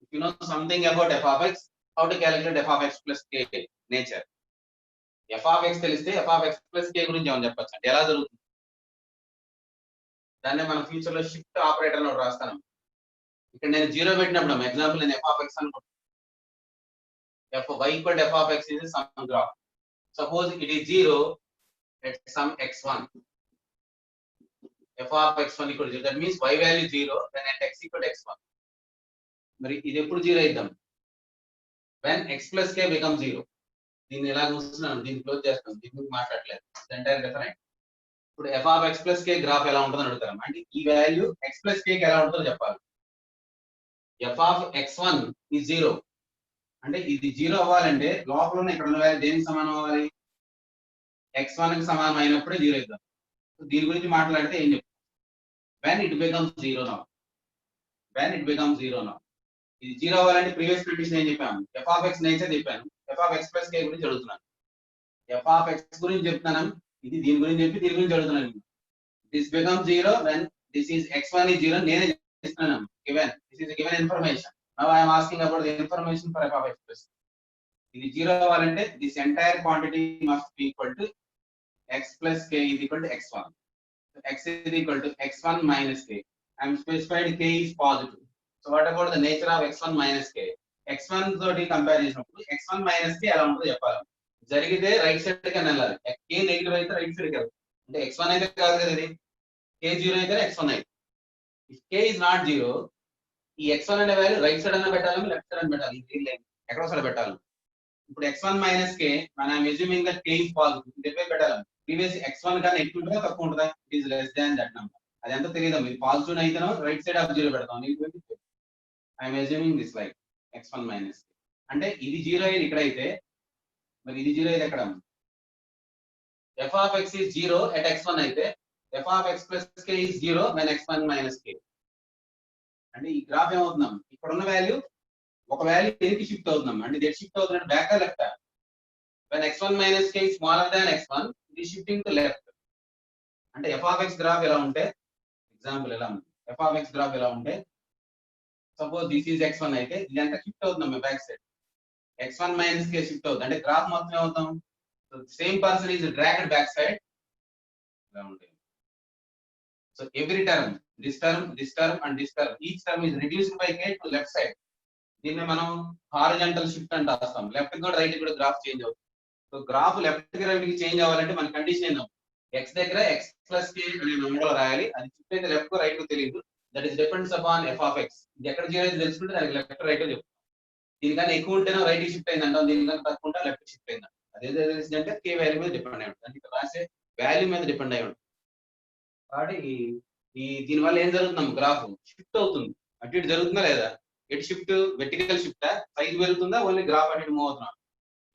If you know something about f of x, how to calculate f of x plus k nature. f of x తెలిస్తే f of x plus k గురించి ఏమని చెప్పొచ్చు అంటే ఎలా జరుగుతుంది, దాన్ని మనం ఫ్యూచర్ లో షిఫ్ట్ ఆపరేటర్ అని రాస్తాను. ఇక్కడ నేను 0 పెట్టినప్పుడు ఎగ్జాంపుల్ నేను f of x అనుకుంటాను. y equal to f of x is some graph. Suppose it is 0 at some x1. f of x1 equal to 0. That means y value 0, then at x equal to x1. మరి ఇది ఎప్పుడు 0 అయిద్దాం? when x plus k becomes 0. దీన్ని ఎలా చూస్తున్నాను, దీన్ని close చేస్తాను, దీని గురించి మాట్లాడలేదు, ఎంటైర్ డిఫరెంట్. ఇప్పుడు F of X plus K graph ఎలా ఉంటుందని అడుగుతారు. అంటే ఈ వాల్యూ ఎక్స్ ప్లస్ కే ఎలా ఉంటుందో చెప్పాలి. F of x1 is 0. అంటే ఇది 0 అవ్వాలంటే లోపల ఉన్న ఇక్కడ ఉన్న వాల్యూ దేనికి సమానం అవ్వాలి? x1 కి సమానం అయినప్పుడే 0 అవుతుంది. దీని గురించి మాట్లాడితే ఏం చెప్తాం? when it becomes 0 now. when it becomes 0 now. ఇది 0 అవ్వాలంటే ప్రీవియస్ కండిషన్ ఏం చెప్పాము? ఎఫ్ ఆఫ్ ఎక్స్ నేచర్ చెప్పాను. ఎఫ్ ఆఫ్ ఎక్స్ ప్లస్ కే గురించి అడుగుతున్నాను. ఎఫ్ ఆఫ్ ఎక్స్ గురించి చెప్తున్నాను. ఇది దీని గురించి చెప్పి దీని గురించి అడుగుతున్నాను. This becomes 0 when this is x1 is 0. నేనే చెప్తున్నాను. given this is a given information. now I am asking about the information for f of x plus. ఇది 0 అవ్వాలంటే this entire quantity must be equal to x plus k is equal to x1. so x is equal to x1 minus k. I am specified k is positive. so what about the nature of x1 minus k? x1 తోటి compare చేసినప్పుడు x1 minus k ఎలా ఉంటుందో చెప్పాలి. జరిగితే right side కి వెళ్ళాలి. k negative అయితే right side కి వెళ్ళాలి. అంటే x1 అయితే కాదు కదా ఇది. k 0 అయితే x1 అయితే. if k is not 0, ఈ x1 అనే వాల్యూ రైట్ సైడ్ అన్న పెట్టాలి, లెఫ్ట్ సైడ్ అన్న పెట్టాలి. గ్రీన్ లైన్ ఎక్కడో సైడ్ పెట్టాలి. ఇప్పుడు x1 minus k మనం assuming that k is positive. ఇదే పెట్టాలి. ప్రీవియస్ x1 కన్నా ఎక్కువ ఉంటుందా తక్కువ ఉంటుందా? It is less than that number. అది ఎంత తెలియదు. మీరు పాజిటివ్ అయితేనో రైట్ సైడ్ ఆఫ్ 0 పెడతాం. I am assuming this like x1 minus k. అంటే ఇది 0 అయ్యేది ఇక్కడ అయితే మరి ఇది 0 అయ్యేది ఎక్కడ? f of x is 0 at x1 అయితే f of x plus k is 0 when x1 minus k. అంటే ఈ గ్రాఫ్ ఏమవుతున్నాం? ఇక్కడ ఉన్న వాల్యూ ఒక వాల్యూ దేనికి షిఫ్ట్ అవుతున్నాం? అంటే ఇది షిఫ్ట్ అవుతున్నట్టు back left. when x1 minus k is smaller than x1, it is shifting to left. అంటే f of x గ్రాఫ్ ఎలా ఉంటే ఎగ్జాంపుల్ ఎలా ఉంది? f of x గ్రాఫ్ ఎలా ఉంటే సపోజ్ దిస్ ఈజ్ x1 అయితే ఇది ఎంత షిఫ్ట్ అవుతున్నాం back side. x1 minus k shift అవుతుంది. అంటే గ్రాఫ్ మొత్తం ఏమవుతాం? Same person is dragged back side ఇలా ఉంటుంది. so every term, this term and this term, each term is reduced by k to left side. దీన్ని మనం horizontal shift అని రాస్తాం. లెఫ్ట్ కి కూడా రైట్ కి కూడా గ్రాఫ్ చేంజ్ అవుతుంది. సో గ్రాఫ్ లెఫ్ట్ కి రైట్ కి చేంజ్ అవ్వాలంటే మన కండిషన్ ఏందో x దగ్గర x plus k అనే నంబర్ రాయాలి. అది షిఫ్ట్ అయితే లెఫ్ట్ కు రైట్ కు తెలియదు. That is depends upon f of x. ఇది ఎక్కడ 0 అయితే తెలుసుకుంటే దానికి లెఫ్ట్ రైట్ చెప్తాం. దీనికన్నా ఎక్కువ ఉంటేనే రైట్ కి షిఫ్ట్ అయిందంటాం. దీనికన్నా తక్కువ ఉంటే లెఫ్ట్ కి షిఫ్ట్ అయిందంట. అదేదో తెలిసిందంటే k వాల్యూ మీద డిపెండ్ అయి ఉంటుంది. అంటే ఇక్కడ రాసే వాల్యూ మీద డిపెండ్ అయి ఉంటుంది. కాబట్టి దీని వల్ల ఏం జరుగుతున్నాం? గ్రాఫ్ షిఫ్ట్ అవుతుంది. అటు ఇటు జరుగుతుందా లేదా? ఎటు షిఫ్ట్? Vertical shift. సైజ్ పెరుగుతుందా? ఓన్లీ గ్రాఫ్ అటు ఇటు మూవ్ అవుతున్నాం.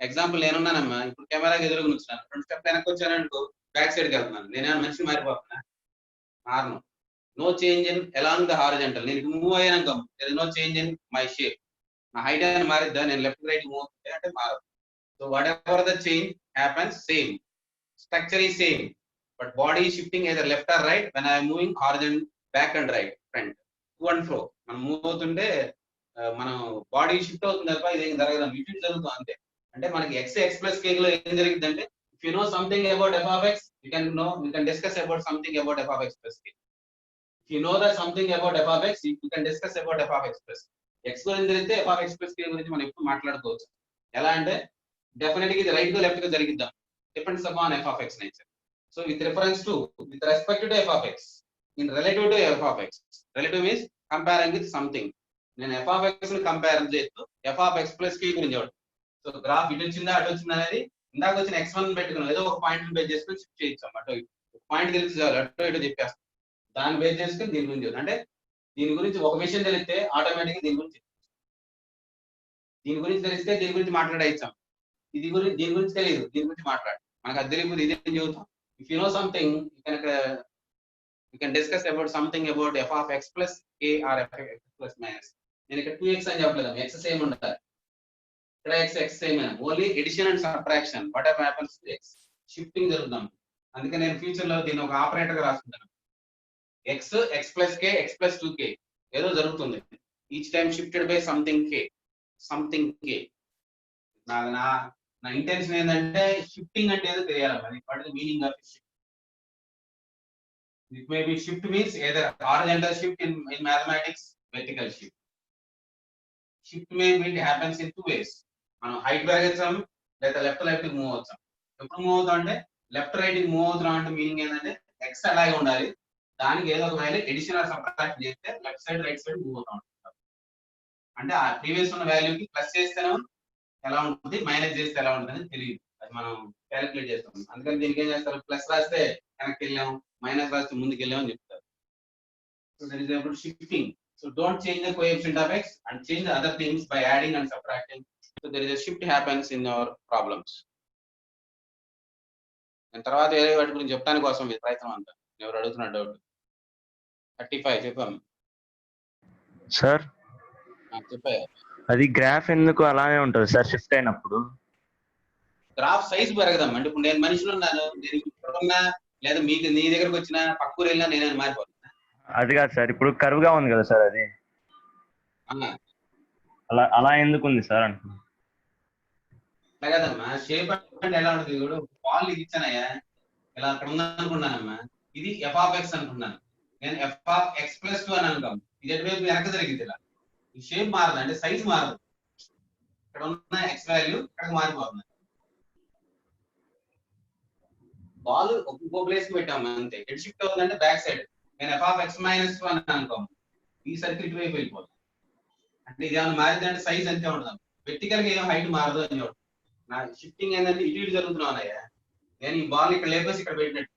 ఎగ్జాంపుల్ నేనున్నానమ్మా, ఇప్పుడు కెమెరాకి ఎదురుగా వచ్చాను, 2 స్టెప్ వెనక్కి వచ్చాననుకో బ్యాక్ సైడ్కి వెళ్తున్నాను. నేనేమైనా మనిషి మారిపోతున్నా? మారను. No change in along the horizontal. నేను మూవ్ అయ్యానుకో there is no change in my shape. నా హైట్ అనేది మారిద్దా? నేను లెఫ్ట్ రైట్ మూవ్ అవుతుంటే అంటే మారదు. So whatever the change happens same, structure is same, but body is shifting either left or right when I am moving horizontal back and right front to and fro. మనం move అవుతుంటే మనం body shift అవుతుంది తప్ప ఇది ఏం జరగదు. ఇటు జరుగుతుంది అంతే. అంటే మనకి x plus k లో ఏం జరిగింది అంటే if you know something about f of x, you can discuss about something about f of x plus k. if you know that something about f of x, you can discuss about f of x plus k. x గురించి తెలిస్తే f of x plus k గురించి మనం ఎప్పుడు మాట్లాడుకోవచ్చు. ఎలా అంటే definite గా ఇది రైట్ గా లెఫ్ట్ గా జరిగిద్దాం. Depends upon f of x nature. So with respect to f of x, in relative to f of x, relative means comparing with something. నేను f of x ని కంపేర్ చేస్తూ f of x plus k గురించి చెప్పాను. So graph ఇటు వచ్చిందా అటు వచ్చిందా అనేది ఇందాక వచ్చిన x1 పెట్టుకున్నాం, ఏదో ఒక పాయింట్ బేస్ చేసుకొని షిఫ్ట్ చేయించాం. అటు పాయింట్ తెలిసి చాలు, అటు ఇటు చెప్పేస్తాం. దాన్ని బేస్ చేసుకుని దీని గురించి అంటే దీని గురించి ఒక విషయం తెలిస్తే ఆటోమేటిక్గా దీని గురించి తెలిస్తే దీని గురించి మాట్లాడేస్తాం. దీని గురించి తెలియదు, దీని గురించి మాట్లాడు. మనకు అది తెలియదు, ఇదే చదువుతాం. If you know something, you can discuss about something about f of x plus k or f of x plus minus. నేను ఇక్కడ 2x అని చెప్పలేదు, x సేమ్ ఉండాలి. ఇక్కడ x సేమ్ అయినా only addition and subtraction whatever happens to x shifting జరుగుతాం. అందుకే నేను ఫ్యూచర్ లో దీన్ని ఒక ఆపరేటర్ గా రాసుకుంటాను. x plus k x plus 2k ఏదో జరుగుతుంది. Each time shifted by something k. నా ఇంటెన్షన్ ఏంటంటే షిఫ్టింగ్ అంటే ఏదో తెలియాలి. మరి what is the meaning of shift? It may be shift means either horizontal shift in mathematics, vertical shift. Shift may be happens in 2 ways. మనం height పెరగచ్చాం లేదా left move అవుతాం. ఎప్పుడు మూవ్ అవుతాం అంటే లెఫ్ట్ రైట్ కి మూవ్ అవుతున్నాం అంటే meaning ఏంటంటే x అలాగే ఉండాలి, దానికి ఏదో ఒక వాల్యూ ఎడిషన్ ఆర్ సబ్ట్రాక్ట్ చేస్తే left side right side move అవుతాం. అంటే ఆ ప్రీవియస్ ఉన్న వాల్యూకి ప్లస్ చేస్తేనే ఎలా ఉంటుంది, మైనస్ చేస్తే ఎలా ఉంటుంది అని తెలియదు. అది మనం క్యాలిక్యులేట్ చేస్తాం. అందుకని దీనికి ఏం చేస్తారు, ప్లస్ రాస్తే వెనక్కి వెళ్ళాం, మైనస్ రాస్తే ముందుకు వెళ్ళాం అని చెప్తారు. So there is about shifting. So don't change the coefficient of x and change the other things by adding and subtracting. So there is a shift happens in your problems. నేను తర్వాత వేరే వాటి గురించి చెప్తాను కోసం మీ ప్రయత్నం అంతా. ఎవరు అడుగుతున్న డౌట్ 35 చెప్పాము సార్. చెప్పాయా? అది గ్రాఫ్ ఎందుకు అలానే ఉంటుంది సార్ షిఫ్ట్ అయినప్పుడు? గ్రాఫ్ సైజ్ పెరగదమ్మా. అంటే ఇప్పుడు నేను మనిషిలో ఉన్నాను, నేను ఇక్కడ ఉన్నా లేదా మీకు నీ దగ్గరకు వచ్చినా పక్కూరు వెళ్ళినా నేనే మారిపోతున్నా. అది కాదు సార్, ఇప్పుడు కరువు గా ఉంది కదా సార్, అది అలా అలా ఎందుకు ఉంది సార్ అంటున్నా. అలా కదమ్మా, షేప్ అంటే ఎలా ఉంటుంది చూడు. బాల్ ఇది ఇచ్చానయ్యా, ఇలా అక్కడ ఉందా అనుకున్నానమ్మా, ఇది ఎఫ్ ఆఫ్ ఎక్స్ అనుకున్నాను నేను, ఎఫ్ ఆఫ్ ఎక్స్ ప్లస్ 2 అని అనుకోం. ఇది ఎటువైపు వెనక జరిగింది, ఇలా ఈ షేప్ మారదు, అంటే సైజ్ మారదు. ఇక్కడ ఉన్న ఎక్స్ వాల్యూ ఇక్కడికి మారిపోతుంది. బాల్ ఒక్కో ప్లేస్ కి పెట్టాము అంతే. ఎటు షిఫ్ట్ అవుతుందంటే బ్యాక్ సైడ్. నేను ఎఫ్ ఆఫ్ ఎక్స్ మైనస్ 2 అని అనుకోము, ఈ సర్కిల్ ఇటువైపు వెళ్ళిపోతుంది. అంటే ఇది ఏమైనా మారిందంటే సైజ్ అంతే ఉంటుంది, వెర్టికల్ గా ఏం హైట్ మారదు అని చెప్పి. నా షిఫ్టింగ్ ఏంటంటే ఇటు ఇటు జరుగుతున్నానయ్యా. నేను ఈ బాల్ ఇక్కడ లేపేసి ఇక్కడ పెట్టినట్టు,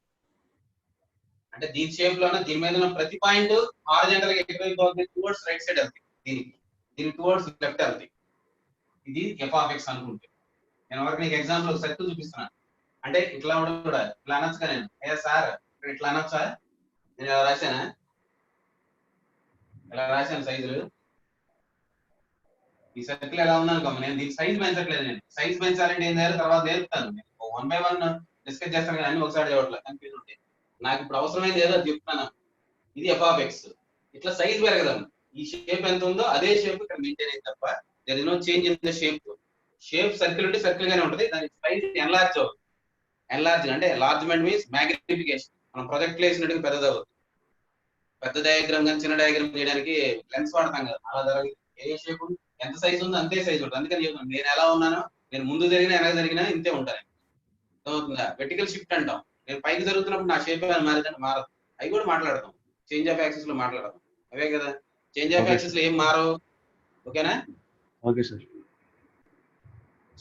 అంటే దీని షేప్ లోనే దీని మీద ఉన్న ప్రతి పాయింట్ హారిజాంటల్ గా ఎటువైపు అవుతుంది, టువర్డ్స్ రైట్ సైడ్ వెళ్తుంది. దీనికి టువర్డ్స్ లెఫ్ట్ వెళ్తుంది. ఇది ఎఫ్ ఆఫ్ ఎక్స్ అనుకుంటే. నేను వరకు నీకు ఎగ్జాంపుల్ ఒక సర్కిల్ చూపిస్తున్నాను. అంటే ఇట్లా కూడా ఇట్లా అనొచ్చుగా, నేను అయ్యా సార్ ఇట్లా అనొచ్చా, నేను ఇలా రాశానా, ఇలా రాశాను సైజులు. ఈ సర్కిల్ ఎలా ఉన్నాను, నేను దీని సైజ్ పెంచట్లేదు. నేను సైజ్ పెంచాలంటే ఏం చేయాలి తర్వాత నేర్పుతాను. నేను 1 by 1 డిస్కస్ చేస్తాను కానీ అన్ని ఒకసారి చూడట్లేదు, కన్ఫ్యూజ్ ఉంటాయి. నాకు ఇప్పుడు అవసరమైంది ఏదో చెప్తాను. ఇది ఎఫ్ ఆఫ్ ఎక్స్. ఇట్లా సైజ్ పెరగదాం. ఈ షేప్ ఎంత ఉందో అదే షేప్ ఇక్కడ మెయింటైన్ అయింది తప్ప there is no change in the shape. Shape circle ఉంటే సర్కిల్ గానే ఉంటుంది, దాని సైజ్ ఎన్లార్జ్ అవుతుంది. ఎన్లార్జ్ అంటే ఎన్లార్జ్మెంట్ మీన్స్ మ్యాగ్నిఫికేషన్. మనం ప్రొజెక్ట్ వేసినట్టుగా పెద్దది అవుతుంది. పెద్ద డయాగ్రామ్ కానీ చిన్న డయాగ్రామ్ చేయడానికి లెన్స్ వాడతాం కదా, అలా జరగదు. ఏ షేప్ ఎంత సైజ్ ఉందో అంతే సైజ్ ఉంటుంది. అందుకని చెప్తాను, నేను ఎలా ఉన్నానో నేను ముందు జరిగినా వెనక జరిగినా ఇంతే ఉంటాను. అవుతుందా? వెర్టికల్ షిఫ్ట్ అంటాం. నేను పైకి జరుగుతున్నప్పుడు నా షేప్ మారేదంటే మారదు. అవి కూడా మాట్లాడతాం, చేంజ్ ఆఫ్ యాక్సిస్ లో మాట్లాడతాం. అవే కదా చేంజ్ ఆఫ్ యాక్సిస్ లో ఏం మారవు. ఓకేనా? Okay sir.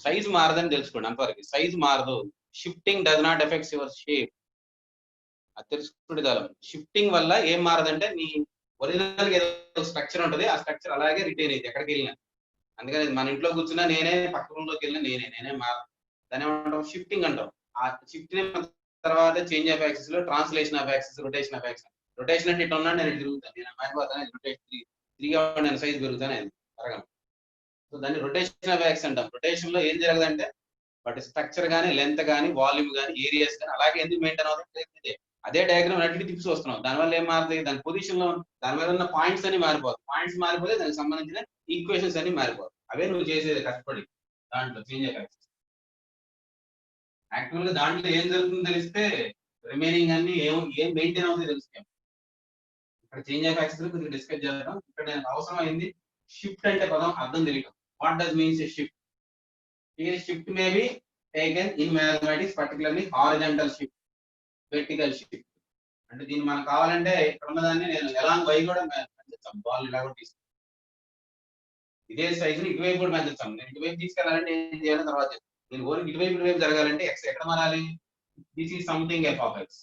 సైజ్ మారదని తెలుసుకోండి అంతవరకు. సైజ్ మారదు. Shifting does not effects your shape. అది తెలుసుకుంటే చాలు. షిఫ్టింగ్ వల్ల ఏం మారదంటే నీ ఒరిజినల్ ఏదో స్ట్రక్చర్ ఉంటుంది, ఆ స్ట్రక్చర్ అలాగే రిటైన్ అయితే ఎక్కడికి వెళ్ళినా. అందుకని మన ఇంట్లో కూర్చున్నా నేనే, పక్క రూమ్ లోకి వెళ్ళినా నేనే మారదు. దాన్ని ఏమంటాం, షిఫ్టింగ్ అంటాం. ఆ షిఫ్టింగ్ తర్వాత చేంజ్ ఆఫ్ యాక్సిస్ లో translation of axis, rotation of axis. Rotation అంటే ఇట్లా ఉన్నాను, నేను తిరుగుతాను, నేను మారిపోతాను, రొటేషన్ 3గా నేను సైజ్ పెరుగుతాను, నేను పెరగను. సో దాన్ని రొటేషన్ ఆఫ్ యాక్సిస్ అంటాం. రొటేషన్ లో ఏం జరగదంటే వాటి స్ట్రక్చర్ కానీ, లెంత్ కానీ, వాల్యూమ్ కానీ, ఏరియాస్ కానీ అలాగే ఎందుకు మెయింటైన్ అవుతుంది. అదే డయాగ్రామ్ అన్నిటికీ తిప్పి వస్తున్నాం. దానివల్ల ఏం మారుతుంది, దాని పొజిషన్ లో దాని మీద ఉన్న పాయింట్స్ అన్ని మారిపోతాయి. పాయింట్స్ మారిపోతే దానికి సంబంధించిన ఈక్వేషన్స్ అన్ని మారిపోతాయి. అవే నువ్వు చేసేది కష్టపడి దాంట్లో చేంజ్ ఆఫ్ యాక్సిస్. యాక్చువల్ గా దాంట్లో ఏం జరుగుతుందో తెలిస్తే రిమైనింగ్ అన్ని ఏం మెయింటైన్ అవుతుందో తెలుస్తాం. ఇక్కడ చేంజ్ ఆఫ్ యాక్సిస్ కొంచెం డిస్కస్ చేద్దాం. ఇక్కడ నాకు అవసరం అయింది షిఫ్ట్ అంటే పదం అర్థం తెలియటం. What does means A shift? Here shift may be taken in mathematics, particularly horizontal shift, vertical shift. అంటే దీన్ని మనకు కావాలంటే ఇక్కడ ఉన్నదాన్ని నేను ఎలాంగ్ వై కూడా పెంచుతాం. బాల్ ఇలా కూడా తీసుకుంటాం. ఇదే సైజు ఇటువైపు కూడా పెంచుతాం. నేను ఇటువైపు తీసుకెళ్ళాలంటే ఏం చేయాలి తర్వాత నేను ఓన్లీ ఇటువైపు జరగాలంటే ఎక్స్ ఎక్కడ మారాలి? This is something F of X.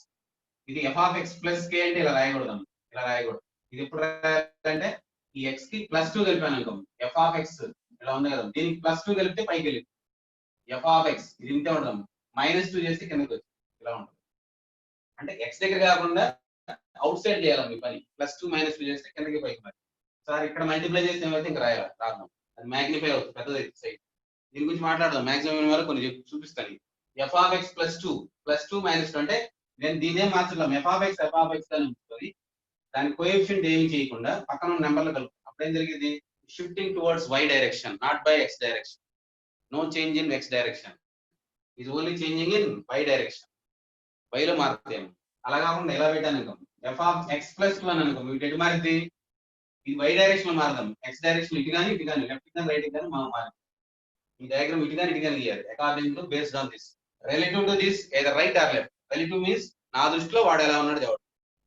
ఇది ఎఫ్ ఆఫ్ ఎక్స్ ప్లస్ కే అంటే ఇలా రాయకూడదు, ఇలా రాయకూడదు. ఇది ఎప్పుడు రాయాలంటే ఈ ఎక్స్ కి +2 కలిపాను అనుకో, ఎఫ్ ఆఫ్ ఎక్స్ ఇలా ఉంది కదా, దీనికి +2 కలిపితే పైకి వెళ్ళింది ఎఫ్ ఆఫ్ ఎక్స్. ఇది ఇంతే ఉంటుంది, -2 చేస్తే కిందకి వచ్చి ఇలా ఉంటుంది. అంటే ఎక్స్ దగ్గర కాకుండా అవుట్ సైడ్ చేయాలి మీ పని. +2 -2 చేస్తే కిందకి పైకి మరి. సార్ ఇక్కడ మల్టిప్లై చేస్తే ఏమైతే ఇంకా రాయాలి, రాద్దాం. అది మ్యాగ్నిఫై అవుతుంది, పెద్దది సైడ్. దీని గురించి మాట్లాడదాం మాక్సిమం వరకు కొన్ని చూపిస్తాను. ఎఫ్ ఆఫ్ ఎక్స్ +2 -2 అంటే నేను దీనే మార్చలేం. ఎఫ్ ఆఫ్ ఎక్స్ అని ఉంటుంది. దాని కోఎఫిషియంట్ ఏమి చేయకుండా పక్కన ఉన్న నెంబర్లు కలుపుతాం. అప్పుడేం జరిగింది? Shifting towards y direction, not by x direction. No change in x direction, is only changing in y direction. y లో మారుతాయి. అలా కాకుండా ఎలా పెట్టాను అనుకో, f of x +2 అని అనుకో, ఇటు ఎటు మారింది? ఇది y డైరెక్షన్ లో మారదాం. x డైరెక్షన్ ఇటు కానీ లెఫ్ట్ కానీ రైట్ కానీ మారింది. ఈ డయాగ్రామ్ ఇటు కానీ గీయాలి according to based on this. Relative to this either right are left. Relative means నా దృష్టిలో వాడు ఎలా ఉన్నాడు దేవుడు.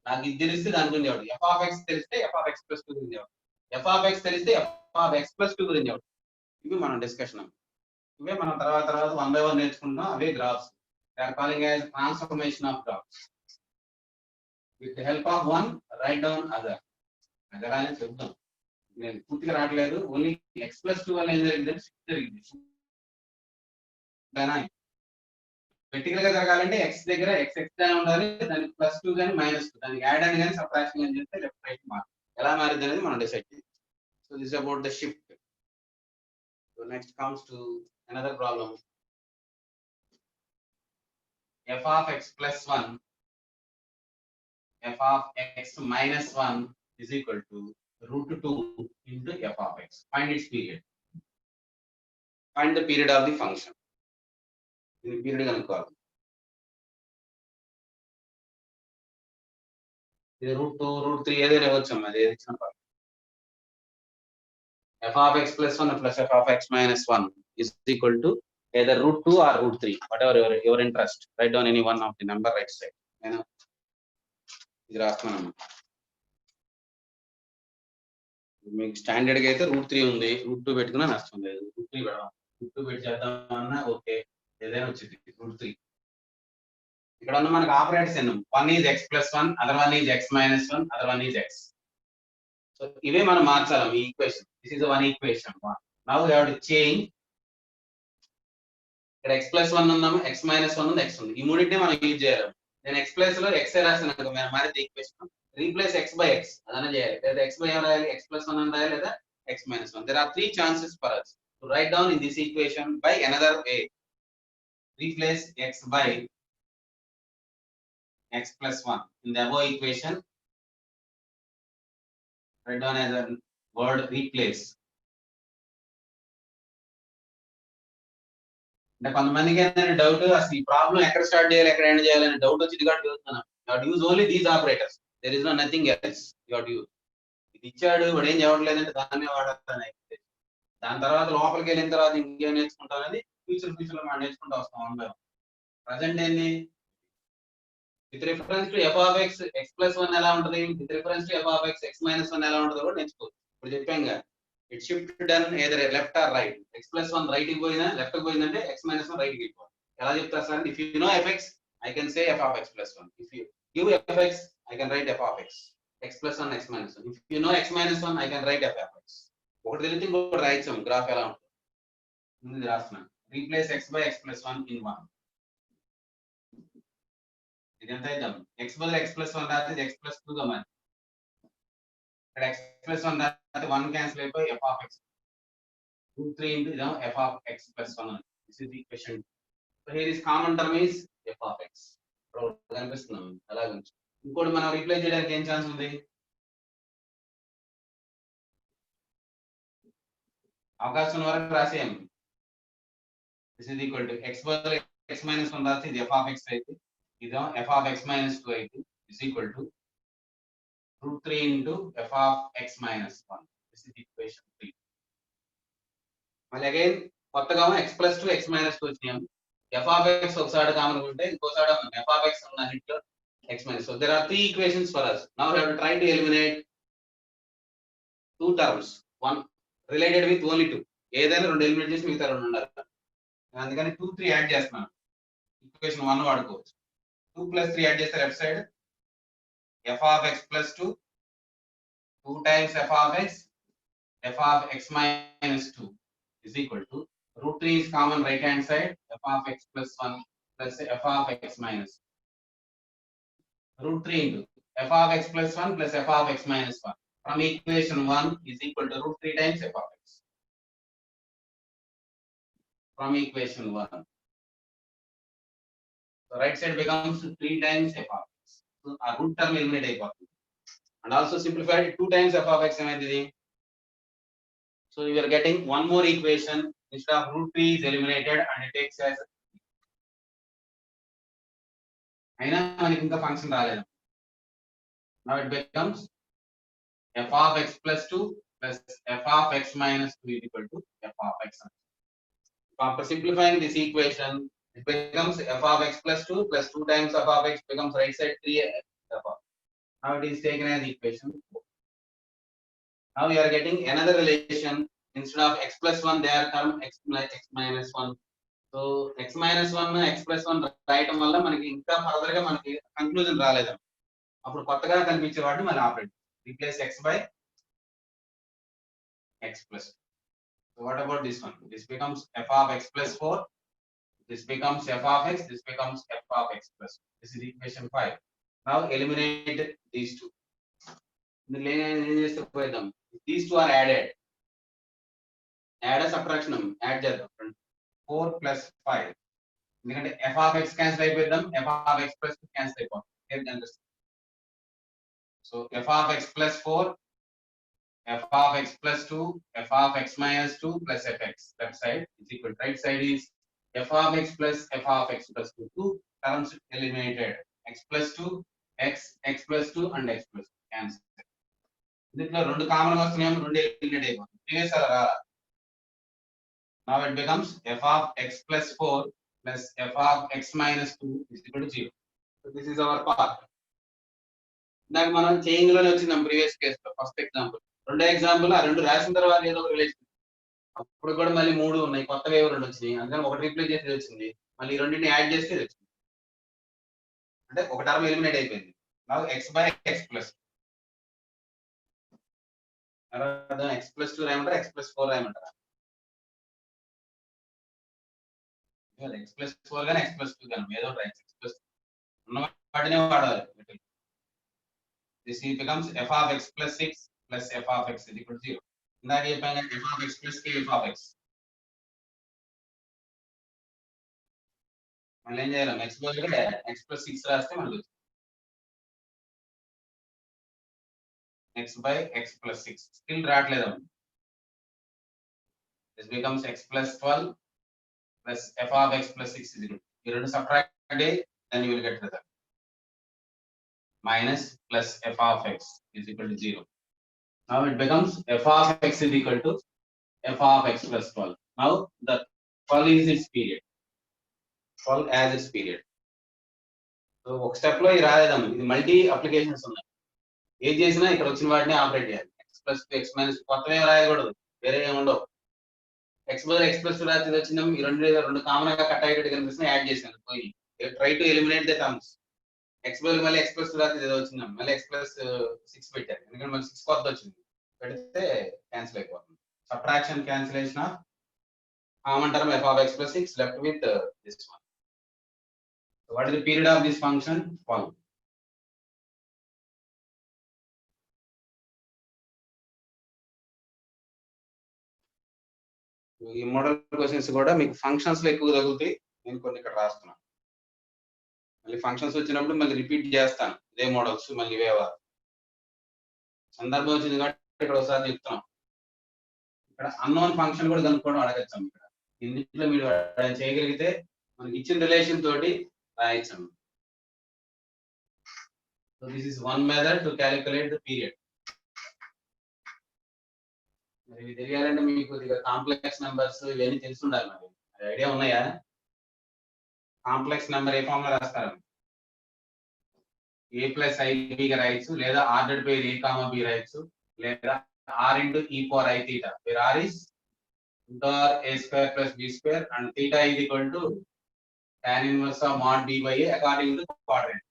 నాకు ఇది తెలిస్తే దాని గురించి దేవుడు. f of x తెలిస్తే f of x +2 గురించి దేవుడు. f of x తెలిస్తే f of x +2 గురించి దేవుడు. ఇవి మనం డిస్కషన్. ఇవే మనం తర్వాత 1 by 1 నేర్చుకుంటాం. అవే graphs. They are calling as transformation of graphs. With the help of one, write down other. అది ఎలా అని చెప్తాం. నేను పూర్తిగా రావట్లేదు. ఓన్లీ x+2 వల్ల ఏం జరిగిందంటే shift జరిగింది. వెర్టికల్ గా జరగాలంటే x దగ్గర x గానే ఉండాలి, దానికి +2 గాని -2 దానికి యాడ్ అని గాని సబ్ట్రాక్షన్ అని చేస్తే లెఫ్ట్ రైట్ మార్క్ ఎలా మారింది అనేది మనం డిసైడ్ చేయాలి. So this about the shift. So next comes to another problem. f of x plus 1 f of x minus 1 is equal to √2 into f of x. Find its period. Find the period of the function. ఇది period కనుక్కోవాలి. ఇది √2 √3 ఏదైనా ఇవ్వచ్చు అమ్మా, అది ఏది ఇచ్చినా పర్లేదు. f of x plus 1 plus f of x minus 1 is equal to either √2 or √3, whatever your interest. Write down any one of the number right side. నేను ఇది రాస్తున్నాను. మీకు స్టాండర్డ్ గా అయితే √3 ఉంది, √2 పెట్టుకున్నా నష్టం లేదు. √3 పెడదాం, √2 పెట్టి చేద్దామన్నా ఓకే, ఏదైనా వచ్చింది √3. ఇక్కడ ఉన్న మనకు ఆపరేటర్స్ ఎన్ని, one is x plus 1, other one is x minus 1, other one is x. So ఇవే మనం మార్చాలి ఈ equation. This is one equation. Now we have to change. ఇక్కడ x plus 1 ఉందాము, x minus 1 ఉంది, x ఉంది. ఈ మూడింటిని మనం యూజ్ చేయాలి. నేను x ప్లేస్ లో x రాసిన మారితే equation replace x by x అదన చేయాలి. లేదా x by ఏం రాయాలి, x plus 1 అని రాయాలి, లేదా x minus 1. There are three chances for us to write down in this equation by another way. Replace x by x plus 1 in the above equation. Write down as a word replace. అంటే కొంతమందికి ఏంటంటే doubt, అసలు ఈ problem ఎక్కడ start చేయాలి ఎక్కడ end చేయాలని doubt వచ్చి ఇది కాబట్టి చూస్తున్నాను. You have to use only these operators. There is no nothing else. You have to use. ఇది ఇచ్చాడు వాడు ఏం చేయట్లేదంటే దాన్నే వాడాలని. దాని తర్వాత లోపలికి వెళ్ళిన తర్వాత ఇంకేం నేర్చుకుంటాం అనేది ఫ్యూచర్ లో మనం నేర్చుకుంటూ వస్తాం. అందరం ప్రజెంట్ ఏంది, with reference to f of x x plus 1 ఎలా ఉంటుంది, with reference to f of x x minus 1 ఎలా ఉంటుందో కూడా నేర్చుకోవచ్చు. ఇప్పుడు చెప్పాం కదా, it shift done either left or right. x plus 1 right కి పోయినా లెఫ్ట్ కి పోయిందంటే x minus 1 రైట్ కి వెళ్ళిపోవాలి. ఎలా చెప్తారు sir, if you know fx I can say f of x plus 1. If you give fx I can write f of x x plus 1 x minus 1. If you know x minus 1 I can write f of x. ఒకటి తెలిస్తే ఇంకోటి రాయొచ్చు. Graph ఎలా ఉంటుంది ముందు రాస్తున్నాను. Replace x by x plus 1 in 1. ఇది ఎంత ఇద్దాం, x బదులు x plus 1 రాస్తే x plus 2 గా మారి, ఇక్కడ x plus 1 రాస్తే 1 క్యాన్సిల్ అయిపోయి f of x √3 into ఇదాం f of x plus 1. This is the equation. So here is common term is f of x. కనిపిస్తున్నాం అలాగే. ఇంకోటి మనం రీప్లేస్ చేయడానికి ఏం ఛాన్స్ ఉంది, అవకాశం వరకు రాసేయం. This is equal to x బదులు x minus 1 రాస్తే ఇది f of x అయితే, ఇదేమో f of x minus 2 అయితే is equal to √3 into f of x minus 1. This is equation 3. మళ్ళీ అగైన్ కొత్తగా x plus 2 x minus 2 వచ్చినాం. f of x ఒకసారి కామన్ ఉంటే ఇంకోసారి f of x ఉన్న hit x minus. So there are three equations for us. Now we have to try to eliminate two terms, one related with only two. ఏదైనా రెండు eliminate చేసి మిగతా రెండు ఉండాలి. అందుకని 2 3 యాడ్ చేస్తున్నాను. ఈక్వేషన్ 1 వాడుకోవచ్చు. 2 plus 3 యాడ్ చేస్తే left side f of x plus 2 2 times f of x minus 2 is equal to √3 is common right hand side, f of x plus 1 plus f of x minus √3 into f of x plus 1 plus f of x minus 1 from equation 1 is equal to √3 times f of x. From equation 1, so right side becomes 3 times f of x. So our root term eliminate అయిపోతుంది. And also simplified 2 times f of x ఏమైంది. So we are getting one more equation. Instead of √3 is eliminated and it takes as అయినా మనకి ఇంకా function రాలేదు. Now it becomes f of x plus 2 plus f of x minus 2 is equal to f of x. After simplifying this equation, it becomes f of x plus 2 plus 2 times f of x becomes right side 3 f of. Now it is taken as equation 4. Now we are getting another relation. Instead of x plus 1 they are term x minus 1. So x minus 1 x plus 1 రాయటం వల్ల మనకి ఇంకా further గా మనకి conclusion రాలేదు. అప్పుడు కొత్తగా కనిపించే వాటిని మళ్ళీ operate replace x by x plus. So what about this one? This becomes f of x plus 4. This becomes f of x. This becomes f of x plus. This is equation 5. Now eliminate these two. These two are added. Add a subtraction. Add 4 plus 5. F of x cancel with them. F of x plus 2 cancel with them. So f of x plus 4, f of x plus 2, f of x minus 2 plus fx. Left side is equal. Right side is f of x plus f of x plus 2. Two terms eliminated. X plus 2, x plus 2 and x plus 2 cancel. దీంట్లో రెండు common వస్తున్నాయి, రెండు eliminate అయిపోతుంది. Previous అలా now it becomes f of x plus 4 plus f of x minus 2 is equal to 0. So this is our part. ఇందాక మనం change లోనే వచ్చిందాం previous కేసులో ఫస్ట్ ఎగ్జాంపుల్. రెండో ఎగ్జాంపుల్ ఆ రెండు రాసిన తర్వాత ఏదో ఒక రిలేషన్, అప్పుడు కూడా మళ్ళీ 3 ఉన్నాయి, కొత్తగా ఏవో 2 వచ్చినాయి, అందుకని ఒకటి రీప్లేస్ చేసి వచ్చింది, మళ్ళీ ఈ రెండింటిని యాడ్ చేస్తే ఇది వచ్చింది, అంటే ఒక టర్మ్ ఎలిమినేట్ అయిపోయింది. now x by x plus x plus 2 రాయమంటారా x plus 4 రాయమంటారా? x plus 4 కానీ x plus 2 కానీ ఏదో రాయచ్చు. x plus ఉన్న వాటినే వాడాలి. This becomes f of x plus 6 plus f of x is equal to 0. ఇందాక చెప్పాను f of x plus k f of x. మళ్ళీ ఏం చేయాలి? x బదులుగా x plus 6 రాస్తే మళ్ళీ x by x plus 6 still రావట్లేదు. This becomes x plus 12 plus f of x plus 6 is equal to, you have to subtract it, then you will get result. Minus plus f of x is equal to 0. Now it becomes f of x is equal to f of x plus 12. Now the 12 is its period. 12 as its period. So ఒక step లో ఇది రాలేదమ్మ, ఇది multi applications ఉన్నాయి. ఏం చేసినా ఇక్కడ వచ్చిన వాటిని ఆపరేట్ చేయాలి. x plus 2 x minus కొత్తగా రాయకూడదు, వేరే ఏమి ఉండవు. x బదులు x plus 2 రాసి వచ్చిందాం, ఈ రెండు కామన్ గా కట్ అయ్యేటట్టు కనిపిస్తున్నాయి, యాడ్ చేశాను. పోయి try to eliminate the terms. x బదులు మళ్ళీ x plus 2 రాసి ఏదో వచ్చిందాం, మళ్ళీ x plus 6 పెట్టారు, ఎందుకంటే మళ్ళీ 6 కొత్త వచ్చింది, పెడితే క్యాన్సిల్ అయిపోతుంది. Subtraction cancellation of common term f of x plus 6 left with this one. So what is the period of this function? 12. ఈ మోడల్ క్వశ్చన్స్ కూడా మీకు ఫంక్షన్స్ లో ఎక్కువ తగులుతాయి, నేను కొన్ని ఇక్కడ రాస్తున్నాను. మళ్ళీ ఫంక్షన్స్ వచ్చినప్పుడు మళ్ళీ రిపీట్ చేస్తాను ఇదే మోడల్స్, మళ్ళీ ఇవేవా సందర్భం వచ్చింది కాబట్టి ఇక్కడ ఒకసారి చెప్తాం. ఇక్కడ అన్నోన్ ఫంక్షన్ కూడా కనుక్కోవడం అడగచ్చాం. ఇక్కడ ఇందులో మీరు చేయగలిగితే మనకి ఇచ్చిన రిలేషన్ తోటి రాయొచ్చాం. So this is one method to calculate the period. మరి ఇవి తెలియాలంటే మీకు కాంప్లెక్స్ నెంబర్స్ ఇవన్నీ తెలిసి ఉండాలి. మరి ఐడియా ఉన్నాయా? కాంప్లెక్స్ నెంబర్ ఏ ఫామ్ లో రాస్తారు? a plus ib గా రాయొచ్చు, లేదా ordered by a comma b రాయొచ్చు, లేదా r into e power I theta, where r is r a square plus b square and theta is equal to tan inverse of mod b by a according to quadrant.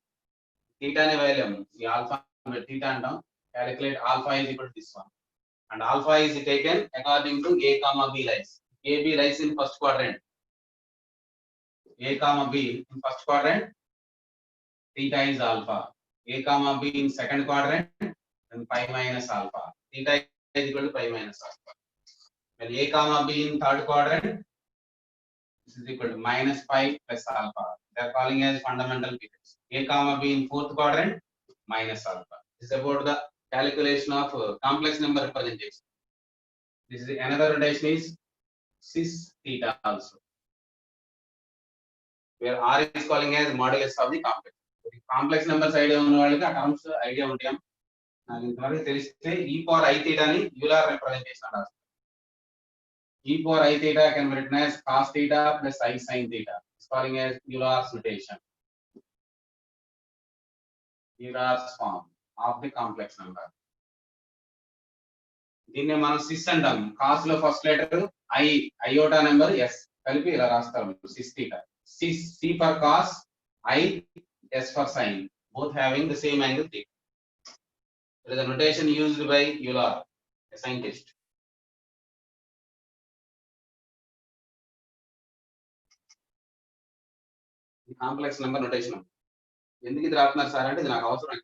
Theta ని volume ఈ alpha theta అంటాం. Calculate alpha is equal to this one, and alpha is taken according to a comma b lies. a b lies in first quadrant, a comma b in first quadrant, theta is alpha. A comma b in second quadrant, then pi minus alpha. Theta is equal to pi minus alpha. When a comma b in third quadrant, this is equal to minus pi plus alpha. They are calling as fundamental periods. A comma b in fourth quadrant, minus alpha. This is about the calculation of complex number representation. This is another notation is cis theta also, where r is calling as modulus of the complex. Complex numbers idea ఉన్న వాళ్ళకి ఆ terms idea ఉంటాయి. నాకు ఇంతవరకు తెలిస్తే e power I theta ని Euler representation అంటారు. e power I theta can be written as cos theta plus I sin theta. It's calling as Euler's notation, Euler's form of the complex number. దీన్ని మనం sys అంటాం. Cos లో first letter I, iota number S కలిపి ఇలా రాస్తారు cis theta. Cis C for cos, I S for sin. both having the same angle theta. There is a notation used by Euler, a scientist. Complex number notation ఎందుకు ఇది రాస్తున్నారు sir అంటే ఇది నాకు అవసరం.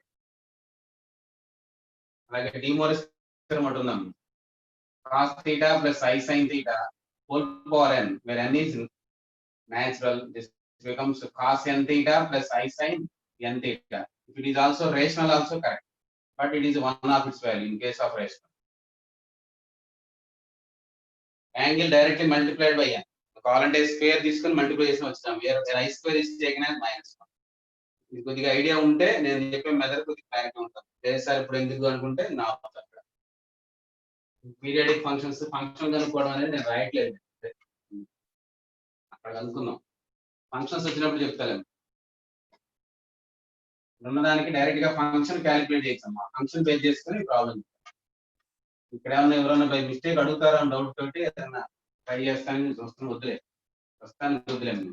అలాగే డిమోరిస్ ఉంటున్నాం cos theta plus I sin theta whole power n, where n is natural. This becomes cos n theta plus I sin n theta. If it is also rational, also correct, but it is one of its value in case of rational. Angle directly multiplied by n. కావాలంటే square తీసుకొని multiply చేసి వచ్చాం. I square is taken as -1. ఇది కొద్దిగా idea ఉంటే నేను చెప్పే method కొద్దిగా క్లారిటీ ఉంటుంది. సార్ ఇప్పుడు ఎందుకు అనుకుంటే నా అక్కడ పీరియాడిక్ ఫంక్షన్ కనుక్కోవడం అనేది నేను రాయట్లేదు, అక్కడ అనుకున్నాం. ఫంక్షన్స్ వచ్చినప్పుడు చెప్తాను. ఉన్నదానికి డైరెక్ట్ గా ఫంక్షన్ క్యాలిక్యులేట్ చేస్తాం. ఆ ఫంక్షన్ బేస్ చేసుకుని ప్రాబ్లం. ఇక్కడ ఏమన్నా ఎవరైనా బై మిస్టేక్ అడుగుతారా అని డౌట్ తోటి ఏదన్నా ట్రై చేస్తానని చూస్తాను. వద్దులే, ప్రస్తుతానికి వద్దులేము.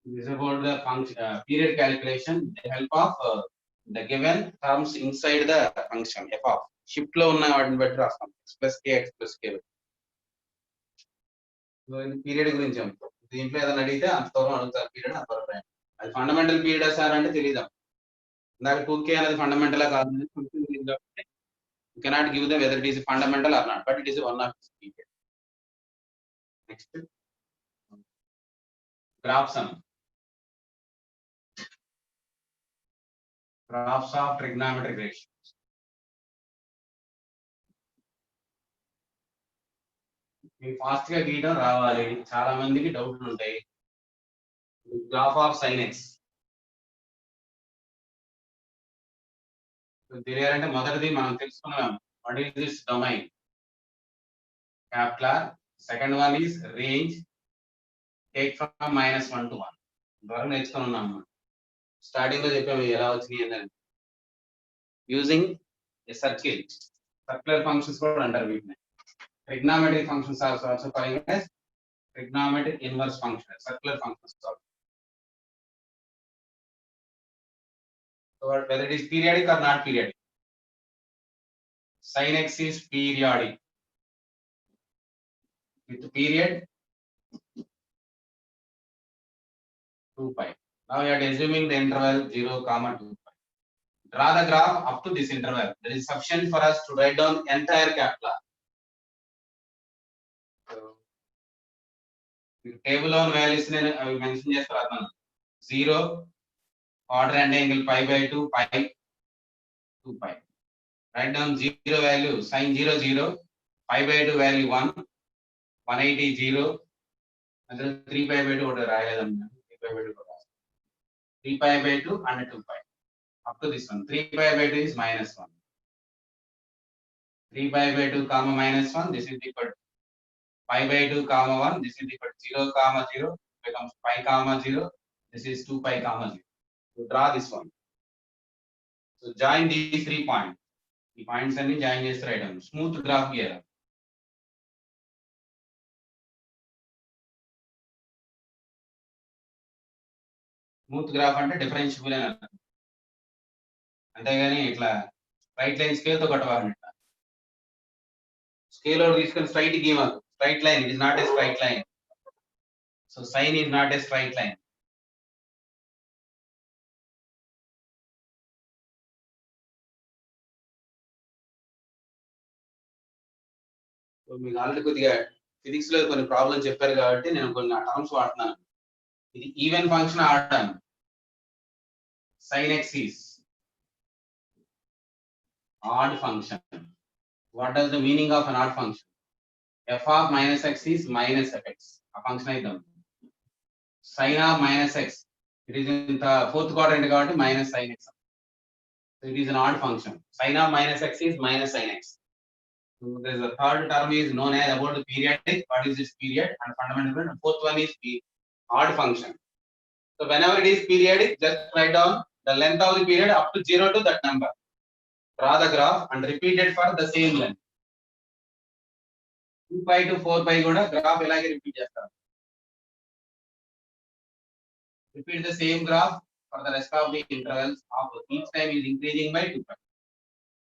This is about the function period calculation with the help of the given terms inside the function f of. Shift లో ఉన్న వాటిని బట్టి రాస్తాం. x plus k, x plus k. So ఇది పీరియడ్ గురించి. దీంట్లో ఏదైనా అడిగితే అంత దూరం అడుగుతారు పీరియడ్, అంత దూరం. అది ఫండమెంటల్ పీరియడ్ సార్ అంటే తెలియదు. ఇందాక 2k అనేది ఫండమెంటల్ కాదు. You cannot give them whether it is fundamental or not, but it is one of its period. Next, graph sum. Graphs of trigonometric ratios. మీకు ఫాస్ట్ గా గీయడం రావాలి. చాలా మందికి డౌట్లు ఉంటాయి. గ్రాఫ్ ఆఫ్ sin x తెలియాలంటే మొదటిది మనం తెలుసుకున్నాం. What is this domain? Capital. Second one is range, take from -1 to 1. ద్వారా నేర్చుకుని ఉన్నాం. స్టార్టింగ్ లో చెప్పాము ఎలా వచ్చినాయి అని. Using a circle, circular functions కూడా అంటారు వీటిని. Trigonometric functions also called as trigonometric inverse function, circular functions also. So whether it is periodic or not periodic, sin x is periodic with period 2 pi. Now we are assuming the interval 0, 2 pi. Draw the graph up to this interval. That is sufficient for us to write down entire capital. So table on values నేను అవి mention చేసి రాస్తాను. 0 order and angle pi by 2 pi 2 pi. Write down 0 value sin 0 0, pi by 2 value 1, 180 0, and 3 pi by 2 order రాయలేదన్నా. 3 pi by 2 3 pi by 2 and 2 pi up to this one. 3 pi by 2 is -1. 3 pi by 2 comma -1, this is equal to pi by 2 comma 1, this is equal to 0 comma 0, becomes pi comma 0, this is 2 pi comma 0. So draw this one. So join these 3 points. The points and join this right on. Smooth graph here. Smooth graph అంటే differentiable అని అర్థం. అంతేగాని ఇట్లా straight line scale తో కొట్టవాలంట. Scale లో తీసుకొని straight గీయమాకు. Straight line, it is not a straight line. So sin is not a straight line. So మీకు already కొద్దిగా ఫిజిక్స్ లో కొన్ని ప్రాబ్లమ్స్ చెప్పారు కాబట్టి నేను కొన్ని టర్మ్స్ వాడుతున్నాను. ఇది ఈవెన్ ఫంక్షన్ ఆడతాను. sin x is odd function. What does the meaning of an odd function? F of -x is minus fx. A function item. Sin of -x, it is in the fourth quadrant కాబట్టి minus sin x. So it is an odd function. Sin of -x is minus sin x. So there is a third term is known as about the periodic. What is this period? And fundamental. And fourth one is odd function. So whenever it is periodic, just write down the length of the period up to 0 to that number. Draw the graph and repeat it for the same length. 2 pi to 4 pi కూడా graph ఇలాగే repeat చేస్తారు. Repeat the same graph for the rest of the intervals of each time is increasing by 2 pi.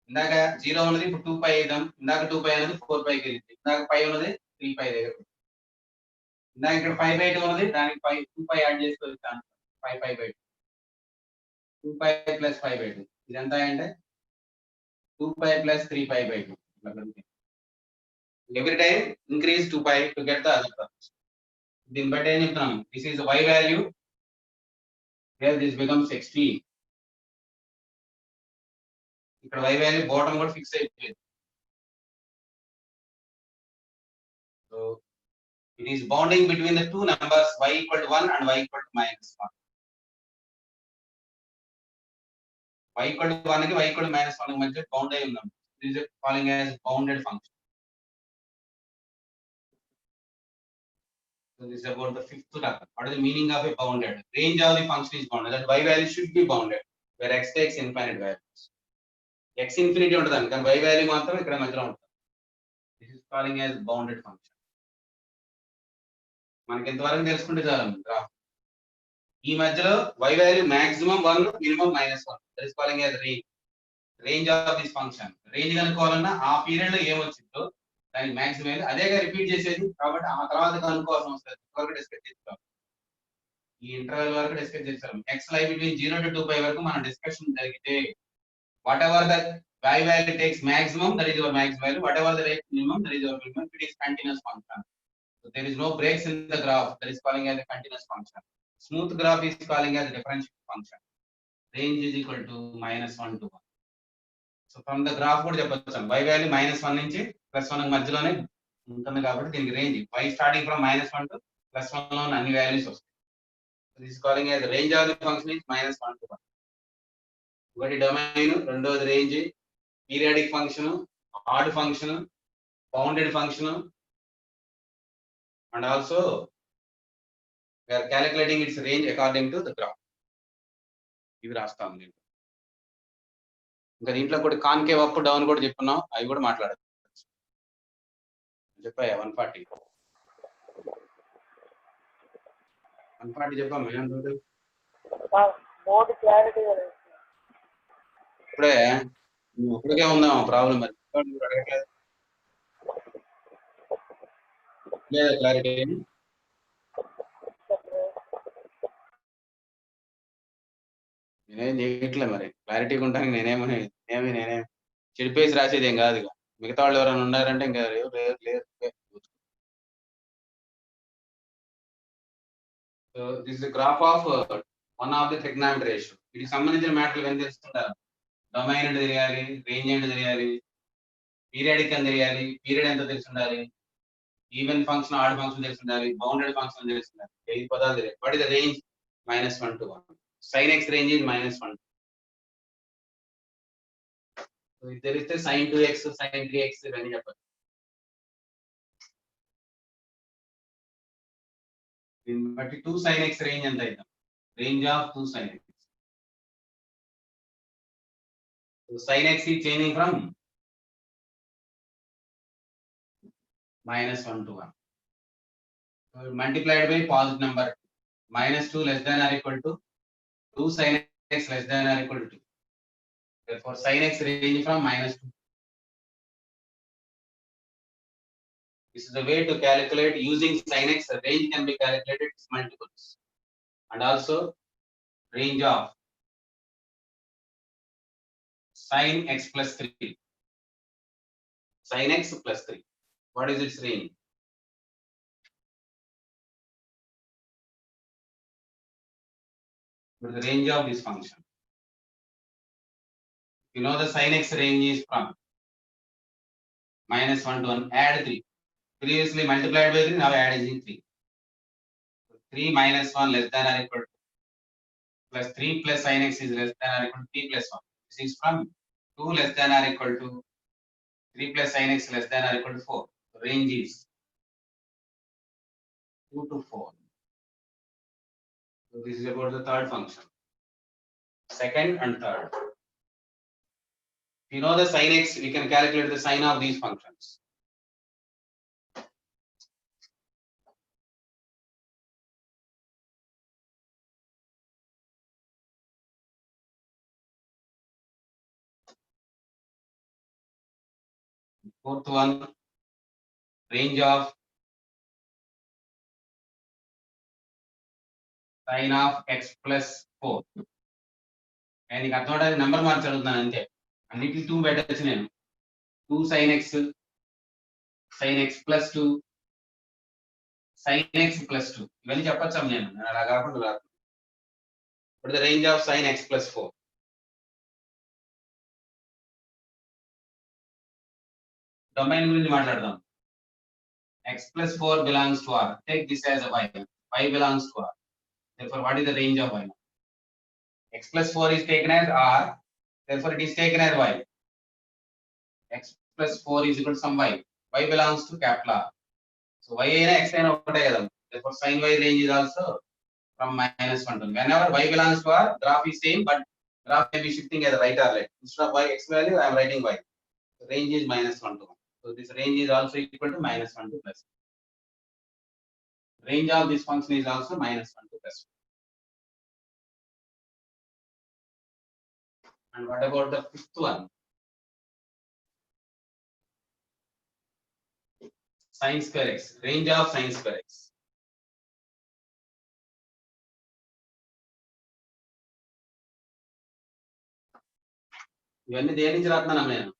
ఇందాక 0 ఉన్నది ఇప్పుడు 2 pi అయిదాం. ఇందాక 2 pi అనేది 4 pi కి వెళ్ళింది. ఇందాక pi ఉన్నది 3 pi దగ్గర. ఇందాక ఇక్కడ 5/2 ఉన్నది దానికి 2 pi యాడ్ చేసుకోవచ్చు. 5 pi by 2. 2 pi plus 5/2. ఇది ఎంత అంటే 2 pi plus 3 pi by 2. Every time increase 2 pi to get the other terms. దీన్ని బట్టి ఏం చెప్తున్నాం? This is y value. Here this becomes extreme. ఇక్కడ y value bottom కూడా ఫిక్స్ అయిపోయింది. So it is bounding between the two numbers y equal to 1 and y equal to -1. y equal to 1 కి y equal to -1 మధ్య bound అయి ఉన్నాం. This is calling as bounded function. So this is about the fifth term. What is the meaning of a bounded? Range of the function is bounded. That y value should be bounded, where x takes infinite values. X infinity ఉంటది కానీ y value మాత్రం ఇక్కడ మధ్యలో ఉంటుంది. This is calling as bounded function. మనకి ఎంతవరకు తెలుసుకుంటే చాలు గ్రాఫ్. ఈ మధ్యలో y value maximum 1, minimum -1. That is calling as range. Range of this function. Range కనుక్కోవాలన్నా ఆ పీరియడ్ లో ఏమొచ్చిందో దానికి మాక్సిమం అదేగా రిపీట్ చేసేది కాబట్టి ఆ తర్వాత కనుక్కోవాల్సిన వస్తుంది. వరకు డిస్కస్ చేస్తాం. ఈ ఇంటర్వెల్ వరకు డిస్కస్ చేస్తాం. x లై బిట్వీన్ 0 to 2 pi వరకు మన డిస్కషన్ జరిగితే what ever the y value takes maximum, that is your maximum value. Whatever the rate minimum, that is your minimum. It is continuous function. So there is no breaks in the graph. That is calling as a continuous function. Smooth graph is calling as a differential function. Range is equal to -1 to 1. So from the graph కూడా చెప్పొచ్చు y value -1 నుంచి +1 మధ్యలోనే ఉంటుంది కాబట్టి దీనికి range y starting from -1 to +1 లో అన్ని values వస్తాయి. This is calling as the range of the function is -1 to 1. ఒకటి డొమైన్, రెండోది range, periodic function, add function, bounded function, and also we are calculating its range according to the graph. ఇవి రాస్తాం దీంట్లో. ఇంకా దీంట్లో కూడా concave up down కూడా చెప్పున్నాం, అవి కూడా మాట్లాడచ్చు. చెప్పాయా 140 చెప్పాము. ఇప్పుడే ఉందాం ప్రాబ్లం మరి లేదా క్లారిటీ నేనేం చేయట్లే మరి క్లారిటీగా ఉంటాను. నేనేం చెడిపేసి రాసేది ఏం కాదు. మిగతా వాళ్ళు ఎవరైనా ఉన్నారంటే ఇంకా లేదు. So this is the graph of one of the trigonometry ratio. ఇది సంబంధించిన మ్యాటర్లు ఏం తెలుస్తుంటారు? డొమైన్ అంటే తెలియాలి, రేంజ్ అంటే తెలియాలి, పీరియాడిక్ అని తెలియాలి, పీరియడ్ ఎంత తెలిసి ఉండాలి, ఈవెన్ ఫంక్షన్, ఆడ్ ఫంక్షన్ తెలిసి ఉండాలి, బౌండెడ్ ఫంక్షన్ తెలిసి ఉండాలి. 5 పదాలు తెలియాలి. What is the range? -1 to 1. sin x range is -1. So ఇది తెలిస్తే sin 2x, sin 3x ఇవన్నీ చెప్పచ్చు. దీన్ని బట్టి 2 sin x రేంజ్ ఎంత అవుతాం? Range of 2 sin x. So sin x is changing from -1 to 1. So multiplied by positive number -2 less than or equal to 2 sin x less than or equal to 2. Therefore sin x range from -2. This is the way to calculate using sin x. The range can be calculated its multiples, and also range of sin x plus 3. Sin x plus 3. What is its range? What is the range of this function? You know the sin x range is from -1 to 1. Add 3. Previously multiplied by 3, now adding 3. 3 minus 1 less than or equal to plus 3 plus sin x is less than or equal to 3 plus 1. This is from 2 less than or equal to 3 plus sin x less than or equal to 4. The range is 2 to 4. So this is about the third function. Second and third. If you know the sin x, we can calculate the sin of these functions. Fourth one, range of sin of x plus 4. నేను నీకు అర్థం number మార్చి అడుగుతున్నాను అంతే. అన్నిటికీ 2 పెట్టచ్చు నేను. 2 sin x plus 2 sin x plus 2 ఇవన్నీ చెప్పొచ్చాము నేను అలా కాకుండా కాదు. ఇప్పుడు the range of sin x plus 4. Domain గురించి మాట్లాడదాం. x plus 4 belongs to R. Take this as a y. Y belongs to R. Therefore, what is the range of y? X plus 4 is taken as R. Therefore, it is taken as y. X plus 4 is equal to some y. Y belongs to capital R. So y అయినా x అయినా ఒకటే కదా. Therefore, sin y range is also from -1 to. Whenever y belongs to R, graph is same, but graph may be shifting as right or left. Instead of y x value, I am writing y. The range is -1 to 1. So this range is also equal to -1 to +1. Range of this function is also -1 to +1. And what about the fifth one? Sin square x. Range of sin square x. ఇవన్నీ దేని నుంచి రాస్తున్నాను నేను?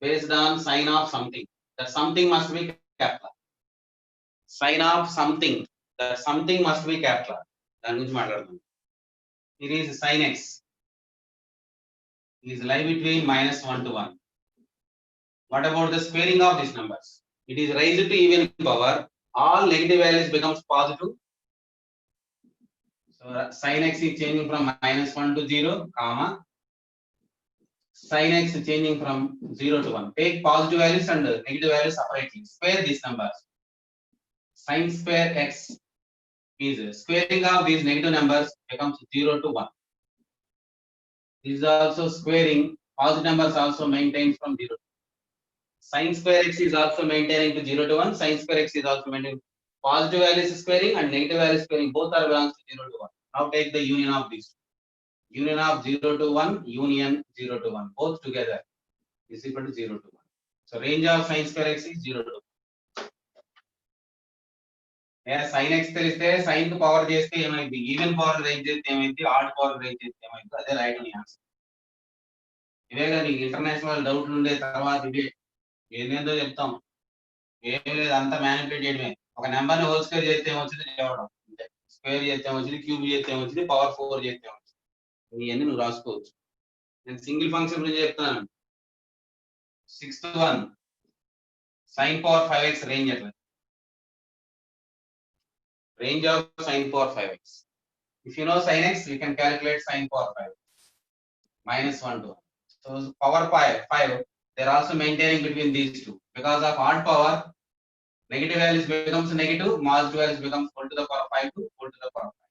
Based on sin of something. That something must be capital. Sin of something. That something must be capital. దాని గురించి మాట్లాడుతున్నాను. It is sin x. It is lie between -1 to 1. What about the squaring of these numbers? It is raised to even power. All negative values becomes positive. So sin x is changing from -1 to 0, comma. Sin x is changing from 0 to 1. Take positive values and negative values separately. Square these numbers. Sin square x is squaring of these negative numbers becomes 0 to 1. This is also squaring. Positive numbers also maintained from 0 to 1. Sin square x is also maintaining to 0 to 1. Sin square x is also maintaining. Positive values squaring and negative values squaring both are belongs to 0 to 1. Now take the union of these. Union of 0 to 1, union 0 to 1. Both together is equal to 0 to 1. So range of sin square x is 0 to 1. Yeah, sin x తెలిస్తే sin కు power చేస్తే ఏమైంది? Even power raise చేస్తే ఏమైంది? Add power raise చేస్తే ఏమైంది? అదే right అని ఆన్సర్. ఇవేగా నీకు ఇంటర్నేషనల్ డౌట్లు ఉండే తర్వాత ఇదే ఏదేందో చెప్తాం. ఏం లేదు, అంతా మ్యానిపులేట్ చేయడమే. ఒక నెంబర్ని హోల్ స్క్వేర్ చేస్తే ఏమొచ్చింది చెప్పడం అంతే. స్క్వేర్ చేస్తే ఏమొచ్చింది, క్యూబ్ చేస్తే ఏమొచ్చింది, పవర్ 4 చేస్తే ఏమొచ్చింది. ఇవన్నీ నువ్వు రాసుకోవచ్చు. నేను సింగిల్ ఫంక్షన్ గురించి చెప్తున్నాను. 6th one, sin power 5x range ఎట్లా? Range of sin power 5x. If you know sin x, you can calculate sin power 5 -1 to 1. So power 5, they are also maintaining between these two. Because of odd power, negative values becomes negative, positive values becomes whole to the power 5 to whole to the power 5.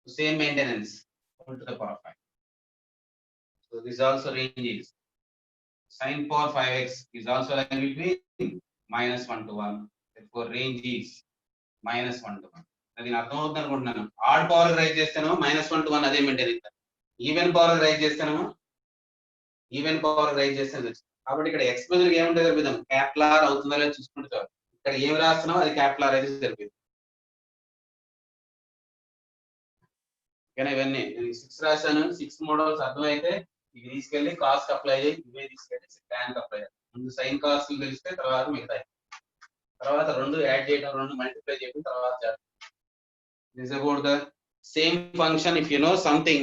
So same maintenance, whole to the power 5. So this also range is sin power 5x is also lying between -1 to 1. Therefore range is -1 to 1. అది నేను అర్థం అవుతుంది అనుకుంటున్నాను. Add power raise చేస్తేనేమో -1 to 1 అదే maintain అవుతుంది. Even power raise చేస్తేనేమో even power raise చేస్తే కాబట్టి ఇక్కడ ఎక్స్ బదులుగా ఏముంటే సరిపోతాం, క్యాపిటల్ ఆర్ అవుతుందో లేదో చూసుకుంటే చాలు. ఇక్కడ ఏం రాస్తున్నామో అది క్యాపిటల్ ఆర్ అయితే సరిపోతుంది. కానీ ఇవన్నీ 6 రాశాను. 6 మోడల్స్ అర్థమైతే ఇవి తీసుకెళ్లి కాస్ట్ అప్లై చేయి, ఇవే తీసుకెళ్ళి ట్యాన్ అప్లై చేయాలి. ముందు సైన్ కాస్ట్ తెలిస్తే తర్వాత మిగతా, తర్వాత 2 యాడ్ చేయడం, 2 మల్టిప్లై చేయడం, తర్వాత this is about the same function. If you know something,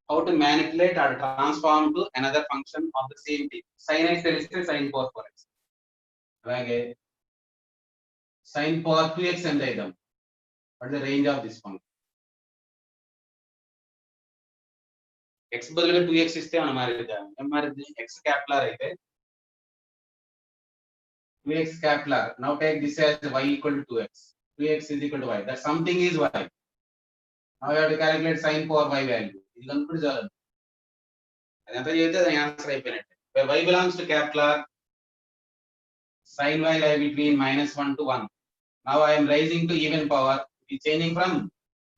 how to manipulate or transform to another function of the same thing. Sin x తెలిస్తే sin power 4x, అలాగే sin power 2x ఎంత ఇద్దాం? what is the range of this function? x బదులుగా 2x ఇస్తే మనం మారిద్దాం. ఏం మారిద్ది? x capital are అయితే 2x capital R. Now take this as y equal to 2x. 2x is equal to y. That something is y. Now you have to calculate sin power y value. ఇది కనుక్కుంటే చాలు. అదంతా చేస్తే దాని answer అయిపోయినట్టే. Where y belongs to capital R, sin y lie between -1 to 1. Now I am raising to even power. It is changing from,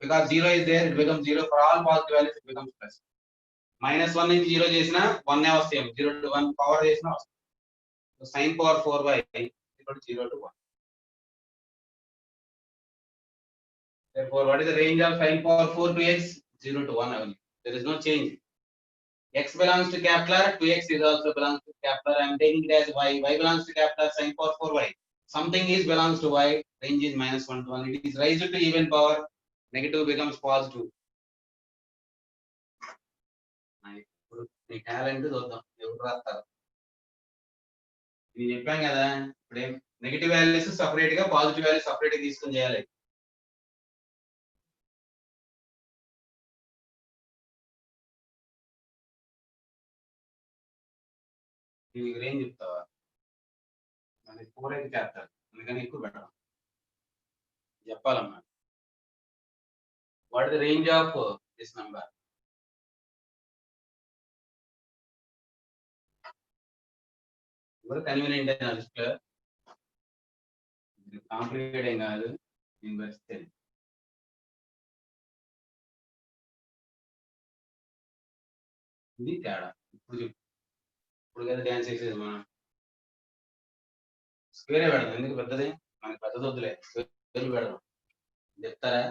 because 0 is there, it becomes 0 for all positive values, it becomes plus. -1 నుంచి 0 చేసినా 1 వస్తాయి, 0 to 1 power చేసినా వస్తాయి. So sin power 4y equal to 0 to 1. Therefore, what is the range of sin power 4 to x? 0 to 1 only. There is no change. X belongs to Kepler, 2x is also belongs to Kepler. I am taking it as y. Y belongs to Kepler, sin power 4y. Something is belongs to y, range is -1 to 1. It is raised to even power, negative becomes positive. ఇప్పుడు మీ talent చూద్దాం ఎవరు రాస్తారు. నేను చెప్పాను కదా ఇప్పుడు negative values separate గా positive values separate గా తీసుకొని చేయాలి. దీనికి రేంజ్ చెప్తావా? మనకి 4 అయితే చేస్తారు అందుకని ఎక్కువ పెట్టడం చెప్పాలమ్మా. What is the range of this number? ఎవరు కన్వీనియంట్ అయిన లిస్ట్ కాంప్లికేట్ ఏం కాదు. యూనివర్సిటీ ఇది తేడా. ఇప్పుడు చెప్పు. ఇప్పుడు కదా డ్యాన్స్ వేసేది మనం. స్క్వేరే పెడదాం. ఎందుకు పెద్దది? మనకి పెద్దది వద్దులే, స్క్వేర్ పెడదాం. చెప్తారా?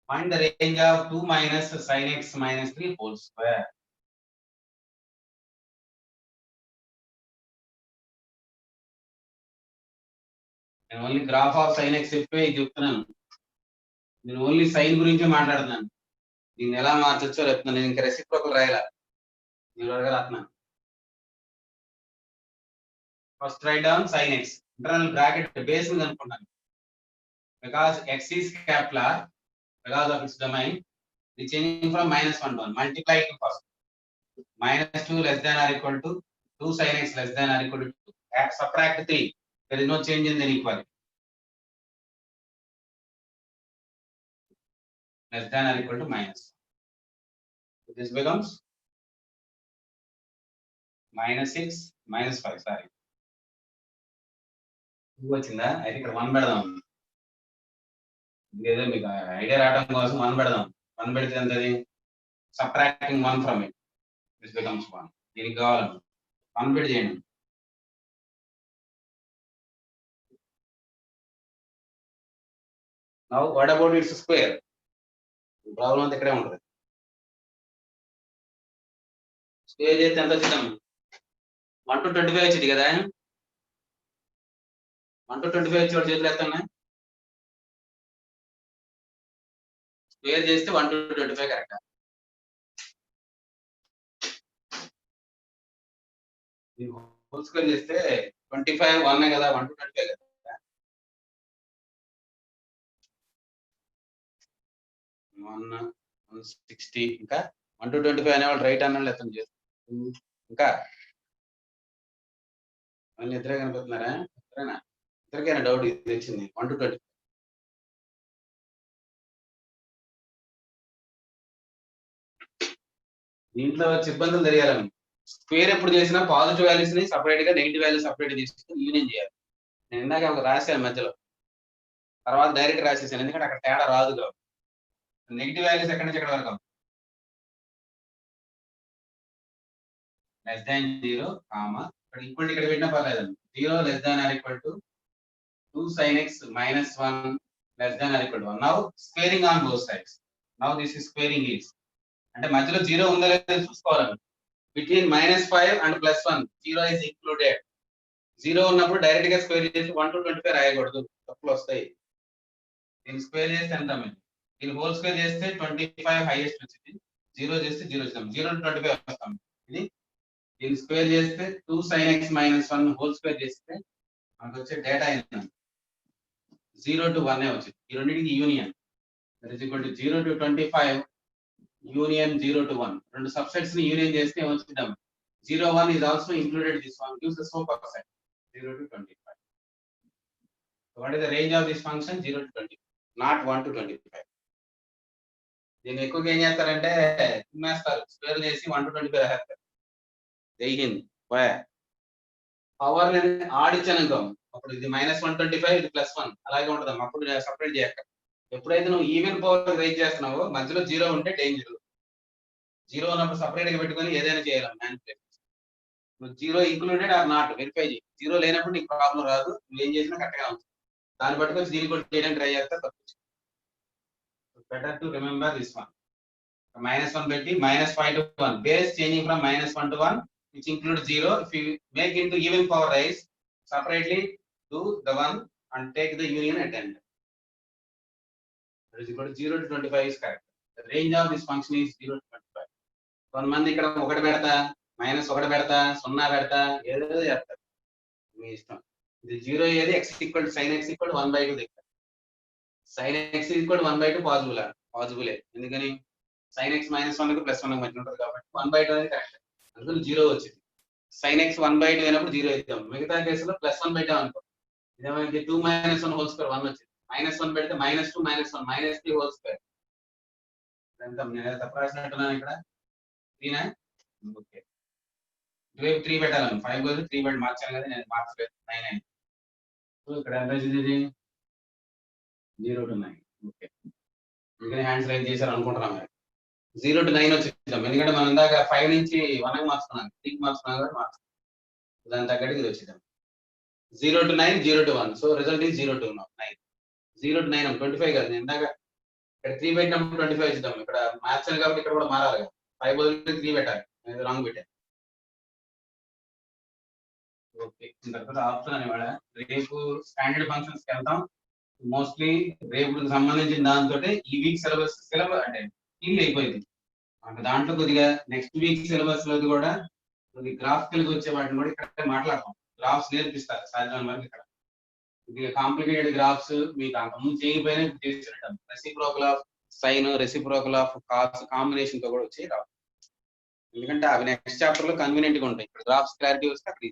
Find the range of 2 minus sin x minus 3 whole square. నేను only graph of sin x చెప్పే చెప్తున్నాను. నేను ఓన్లీ సైన్ గురించి మాట్లాడుతున్నాను. దీన్ని ఎలా మార్చొచ్చో చెప్తున్నాను. నేను ఇంకా రెసిప్రోకల్ రాయాల. నేను రాస్తున్నాను. First right down sin x. Internal bracket base ని అనుకున్నాను. Because x is Kepler, because of its domain, the changing from -1 to 1. Multiply it first. -2 less than or equal to 2 sin x less than or equal to 2. Subtract 3. There is no change in the inequality. Less than or equal to -1. So this becomes -6 -5. Sorry. వచ్చిందా? అయితే ఇక్కడ 1 పెడదాం. ఇదేదో మీకు idea రావడం కోసం 1 పెడదాం. 1 పెడితే ఎంతది? Subtracting 1 from it. This becomes 1. దీనికి కావాలి 1 పెట్టి చేయండి. Now what about its square? Problem అంతా ఇక్కడే ఉంటుంది. స్క్వేర్ చేస్తే ఎంత వచ్చిందాం? 1 to 25 వచ్చింది కదా. 1 to 25 వచ్చి వాడు చేతులు ఎత్తన్నా. స్క్వేర్ చేస్తే 1 to 25 కరెక్ట్. హోల్ స్క్వేర్ చేస్తే 25 1 కదా, 1 to 25 కదా. 160 ఇంకా 1 to 25 అనేవాళ్ళు రైట్ అన్న లెక్కన చేస్తారు. ఇంకా మళ్ళీ ఇద్దరే కనిపిస్తున్నారా? ఇద్దరేనా? ఇద్దరికైనా డౌట్ ఇది వచ్చింది. 1 to 25. దీంట్లో వచ్చే ఇబ్బందులు తెలియాలని స్క్వేర్ ఎప్పుడు చేసినా పాజిటివ్ వాల్యూస్ ని సపరేట్ గా నెగిటివ్ వాల్యూస్ సపరేట్ తీసుకుని యూనియన్ చేయాలి. నేను ఇందాక ఒక రాశాను మధ్యలో, తర్వాత డైరెక్ట్ రాసేసాను ఎందుకంటే అక్కడ తేడా రాదు కాబట్టి. నెగిటివ్ వాల్యూస్ ఎక్కడి నుంచి ఎక్కడ వరకు? లెస్ దాన్ 0 కామా ఇక్కడ ఈక్వల్ ఇక్కడ పెట్టినా పర్లేదండి. 0 less than or equal to 2 sin x minus 1 less than or equal to 1. Now squaring on both sides. Now this is squaring is. అంటే మధ్యలో 0 ఉందో లేదో చూసుకోవాలి. Between -5 and +1 0 is included. 0 ఉన్నప్పుడు డైరెక్ట్ గా స్క్వేర్ చేసి 1 to 25 రాయకూడదు, తప్పులు వస్తాయి. దీన్ని స్క్వేర్ చేస్తే ఎంత? దీన్ని హోల్ స్క్వేర్ చేస్తే 25 హైయెస్ట్ వచ్చింది. 0 చేస్తే 0 వచ్చింది. 0 to 25 వస్తాం. ఇది దీన్ని స్క్వేర్ చేస్తే 2 sin x minus 1 whole square చేస్తే మనకు వచ్చే డేటా ఏంటంటే 0 to 1 వచ్చింది. ఈ రెండింటికి union. That is equal to 0 to 25 union 0 to 1. రెండు సబ్సెట్స్ ని యూనియన్ చేస్తే ఏమొచ్చిందాం? 0 1 is also included this one, gives the slope of a set 0 to 25. So what is the range of this function? 0 to 25, not 1 to 25. దీన్ని ఎక్కువగా ఏం చేస్తారంటే తిమ్మేస్తారు, square చేసి 1 to 25 రాస్తారు. జై హింద్. పవర్ ఆడిచ్చాను అప్పుడు ఇది -125 ఇది +1 అలాగే ఉంటది. అప్పుడు సపరేట్ చేయక. ఎప్పుడైతే నువ్వు ఈవెన్ పవర్ రైజ్ చేస్తున్నావో మధ్యలో 0 ఉంటే డేంజర్. జీరో ఉన్నప్పుడు సపరేట్ గా పెట్టుకొని ఏదైనా చేయాలి manipulation. Zero included or not verify చేయి. జీరో లేనప్పుడు నీకు ప్రాబ్లం రాదు, నువ్వు ఏం చేసినా కరెక్ట్ గా ఉంటుంది. దాన్ని పట్టుకొని దీన్ని కూడా చేయడానికి ట్రై చేస్తే తప్పు. Better to remember this one. -1 పెట్టి -5 to 1. Base changing from -1 to 1, which includes 0. If you make into even power rise, separately do the 1 and take the union at end. That is equal to 0 to 25 is correct. The range of this function is 0 to 25. కొంతమంది ఇక్కడ 1 పెడతా, -1 పెడతా, 0 పెడతా, ఏదో చేస్తారు, మీ ఇష్టం. ఇది 0 ఏది x equal to sin x equal to 1/2 దగ్గర. sin x equal to 1/2 పాజిబులే. ఎందుకని sin x -1 కి +1 మధ్య ఉంటుంది కాబట్టి 1/2 అనేది కరెక్ట్. అందుకని 0 వచ్చింది. sin x 1/2 అయినప్పుడు 0 ఇద్దాం. మిగతా కేసులో +1 పెట్టాం అనుకో, ఇదేమైంది 2 - 1 హోల్ స్క్వేర్ 1 వచ్చింది. -1 పెడితే -2 - 1 -3 హోల్ స్క్వేర్. ఎంత నేను తప్పు రాసినట్టున్నాను ఇక్కడ, 3నా? ఓకే, రేపు 3 పెట్టాలను, 5 బదులు 3 పెట్టి మార్చాను కదా, నేను మార్చలేదు, 9 అయింది. సో ఇక్కడ ఎంత వచ్చింది, ఇది 0 to 9. ఓకే, ఇంకా హ్యాండ్స్ రైజ్ చేశారు అనుకుంటున్నాం. 0 to 9 వచ్చిద్దాం, ఎందుకంటే మనం ఇందాక 5 నుంచి 1 మార్చుకున్నాం, 3 మార్చుకున్నాం కాబట్టి మార్చుకున్నాం. దాని తగ్గట్టు ఇది వచ్చిద్దాం. 0 to 9, 0 to 1. So result is 0 to 9. 0 to 9 25 కాదు, నేను ఇందాక ఇక్కడ 3 పెట్టినప్పుడు 25 వచ్చిద్దాం. ఇక్కడ మార్చాలి కాబట్టి ఇక్కడ కూడా మారాలి కదా, 5 బదులు 3 పెట్టాలి, నేను రాంగ్ పెట్టాను. ఓకే, తర్వాత ఆప్షన్ అనేవాడ రేపు స్టాండర్డ్ ఫంక్షన్స్ కి వెళ్తాం. మోస్ట్లీ రేపు సంబంధించిన దాంతో ఈ వీక్ సిలబస్ అంటే ఫీల్ అయిపోయింది. దాంట్లో కొద్దిగా నెక్స్ట్ వీక్ సిలబస్ లో కూడా కొద్దిగా గ్రాఫికల్ వచ్చే వాటిని కూడా ఇక్కడ మాట్లాడతాం. గ్రాఫ్స్ నేర్పిస్తారు సాధ్యం వరకు. ఇక్కడ కొద్దిగా కాంప్లికేటెడ్ గ్రాఫ్స్ మీకు అంతకుముందు చేయకపోయినా చేసినట్టు, reciprocal of sine, reciprocal of cos combination తో కూడా వచ్చి రావు. ఎందుకంటే అవి నెక్స్ట్ చాప్టర్ లో కన్వీనియంట్ గా ఉంటాయి. ఇక్కడ గ్రాఫ్స్ క్లారిటీ వస్తే అక్కడ